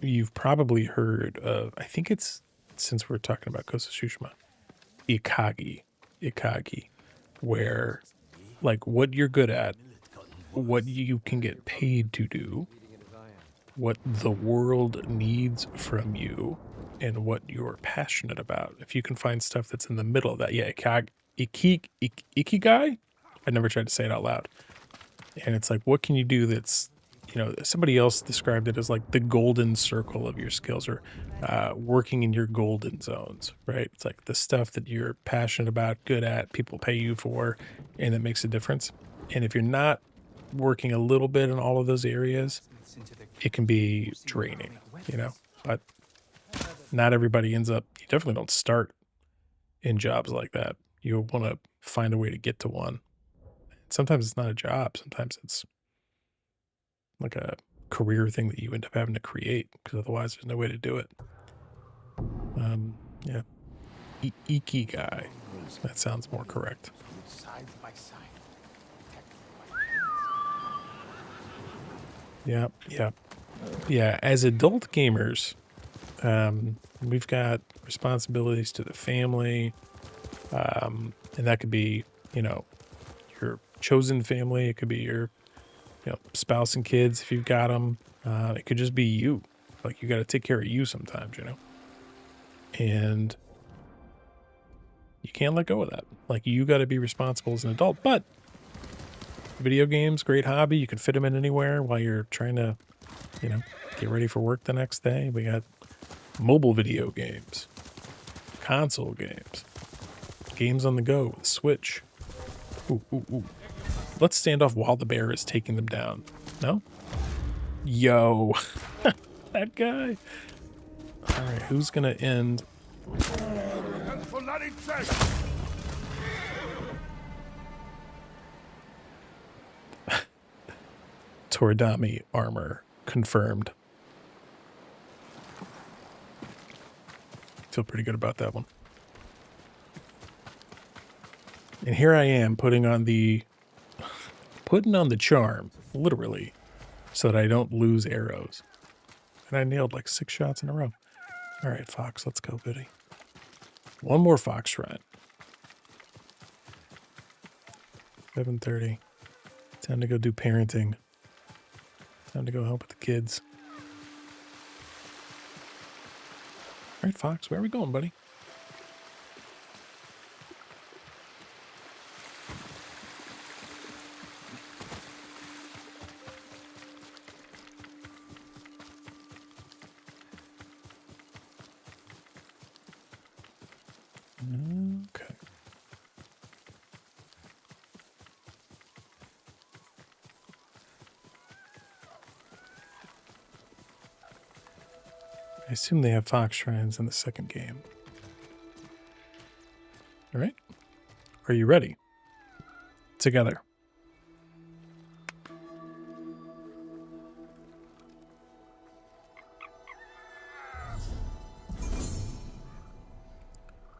You've probably heard of, I think it's, since we're talking about Ghost of Tsushima, Ikagi, where like what you're good at, what you can get paid to do, what the world needs from you, and what you're passionate about. If you can find stuff that's in the middle of that, yeah, Ikigai? I never tried to say it out loud. And it's like, what can you do that's, somebody else described it as like the golden circle of your skills, or working in your golden zones, right? It's like the stuff that you're passionate about, good at, people pay you for, and it makes a difference. And if you're not working a little bit in all of those areas, it can be draining, you know, but not everybody ends up, you definitely don't start in jobs like that. You want to find a way to get to one. Sometimes it's not a job. Sometimes it's like a career thing that you end up having to create because otherwise there's no way to do it. Yeah. Ikigai. That sounds more correct. Side by side. Yeah, yeah. Yeah, as adult gamers, we've got responsibilities to the family, and that could be, you know, your chosen family. It could be your, you know, spouse and kids if you've got them. It could just be you. Like, you got to take care of you sometimes, you know? And you can't let go of that. Like, you got to be responsible as an adult, but video games, great hobby. You can fit them in anywhere while you're trying to, you know, get ready for work the next day. We got mobile video games, console games, games on the go, Switch. Ooh, ooh, ooh. Let's stand off while the bear is taking them down. No? Yo. That guy. All right, who's going to end? Toradami armor confirmed. Feel pretty good about that one. And here I am putting on the charm, literally, so that I don't lose arrows. And I nailed like 6 shots in a row. All right, Fox, let's go, buddy. One more Fox shrine. 7:30. Time to go do parenting. Time to go help with the kids. All right, Fox, where are we going, buddy? Okay. I assume they have Fox shrines in the second game. All right. Are you ready? Together.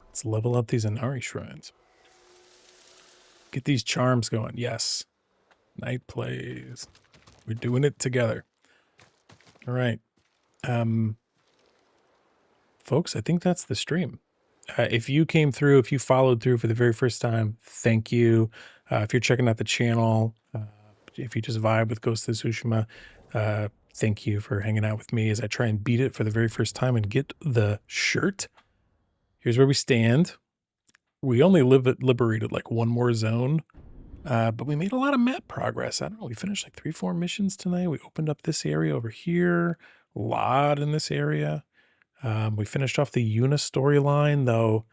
Let's level up these Inari shrines. Get these charms going. Yes. Night plays. We're doing it together. All right. Folks, I think that's the stream. If you came through, if you followed through for the very first time, thank you. If you're checking out the channel, if you just vibe with Ghost of Tsushima, thank you for hanging out with me as I try and beat it for the very first time and get the shirt. Here's where we stand. We only liberated like one more zone, but we made a lot of map progress. I don't know. We finished like 3-4 missions tonight. We opened up this area over here. A lot in this area. We finished off the Yuna storyline, though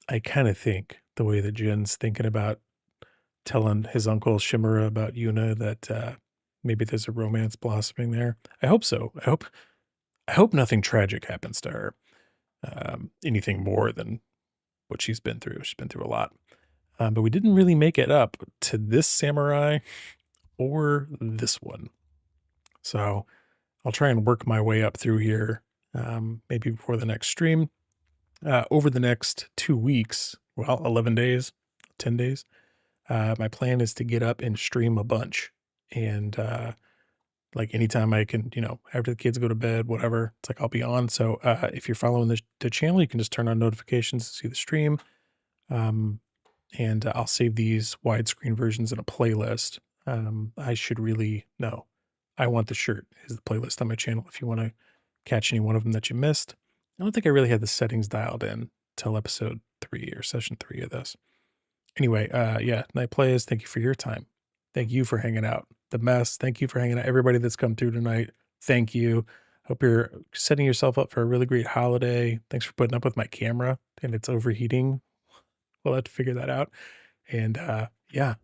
I kind of think the way that Jin's thinking about telling his uncle Shimura about Yuna that maybe there's a romance blossoming there. I hope so. I hope nothing tragic happens to her. Anything more than what she's been through. She's been through a lot. But we didn't really make it up to this samurai or this one. So I'll try and work my way up through here. Maybe before the next stream, over the next 2 weeks, well, 11 days, 10 days, my plan is to get up and stream a bunch. And, like anytime I can, you know, after the kids go to bed, whatever, it's like I'll be on. So, if you're following the channel, you can just turn on notifications to see the stream. And I'll save these widescreen versions in a playlist. I should really, no, I Want the Shirt is the playlist on my channel if you want to catch any one of them that you missed. I don't think I really had the settings dialed in till episode 3 or session 3 of this. Anyway, yeah, Night Plays, thank you for your time. Thank you for hanging out. The Mess, thank you for hanging out. Everybody that's come through tonight, thank you. Hope you're setting yourself up for a really great holiday. Thanks for putting up with my camera and it's overheating. We'll have to figure that out. And yeah,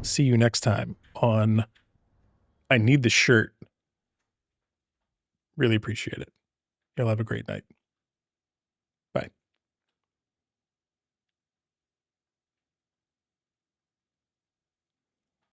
see you next time on I need the shirt. Really appreciate it. Y'all have a great night.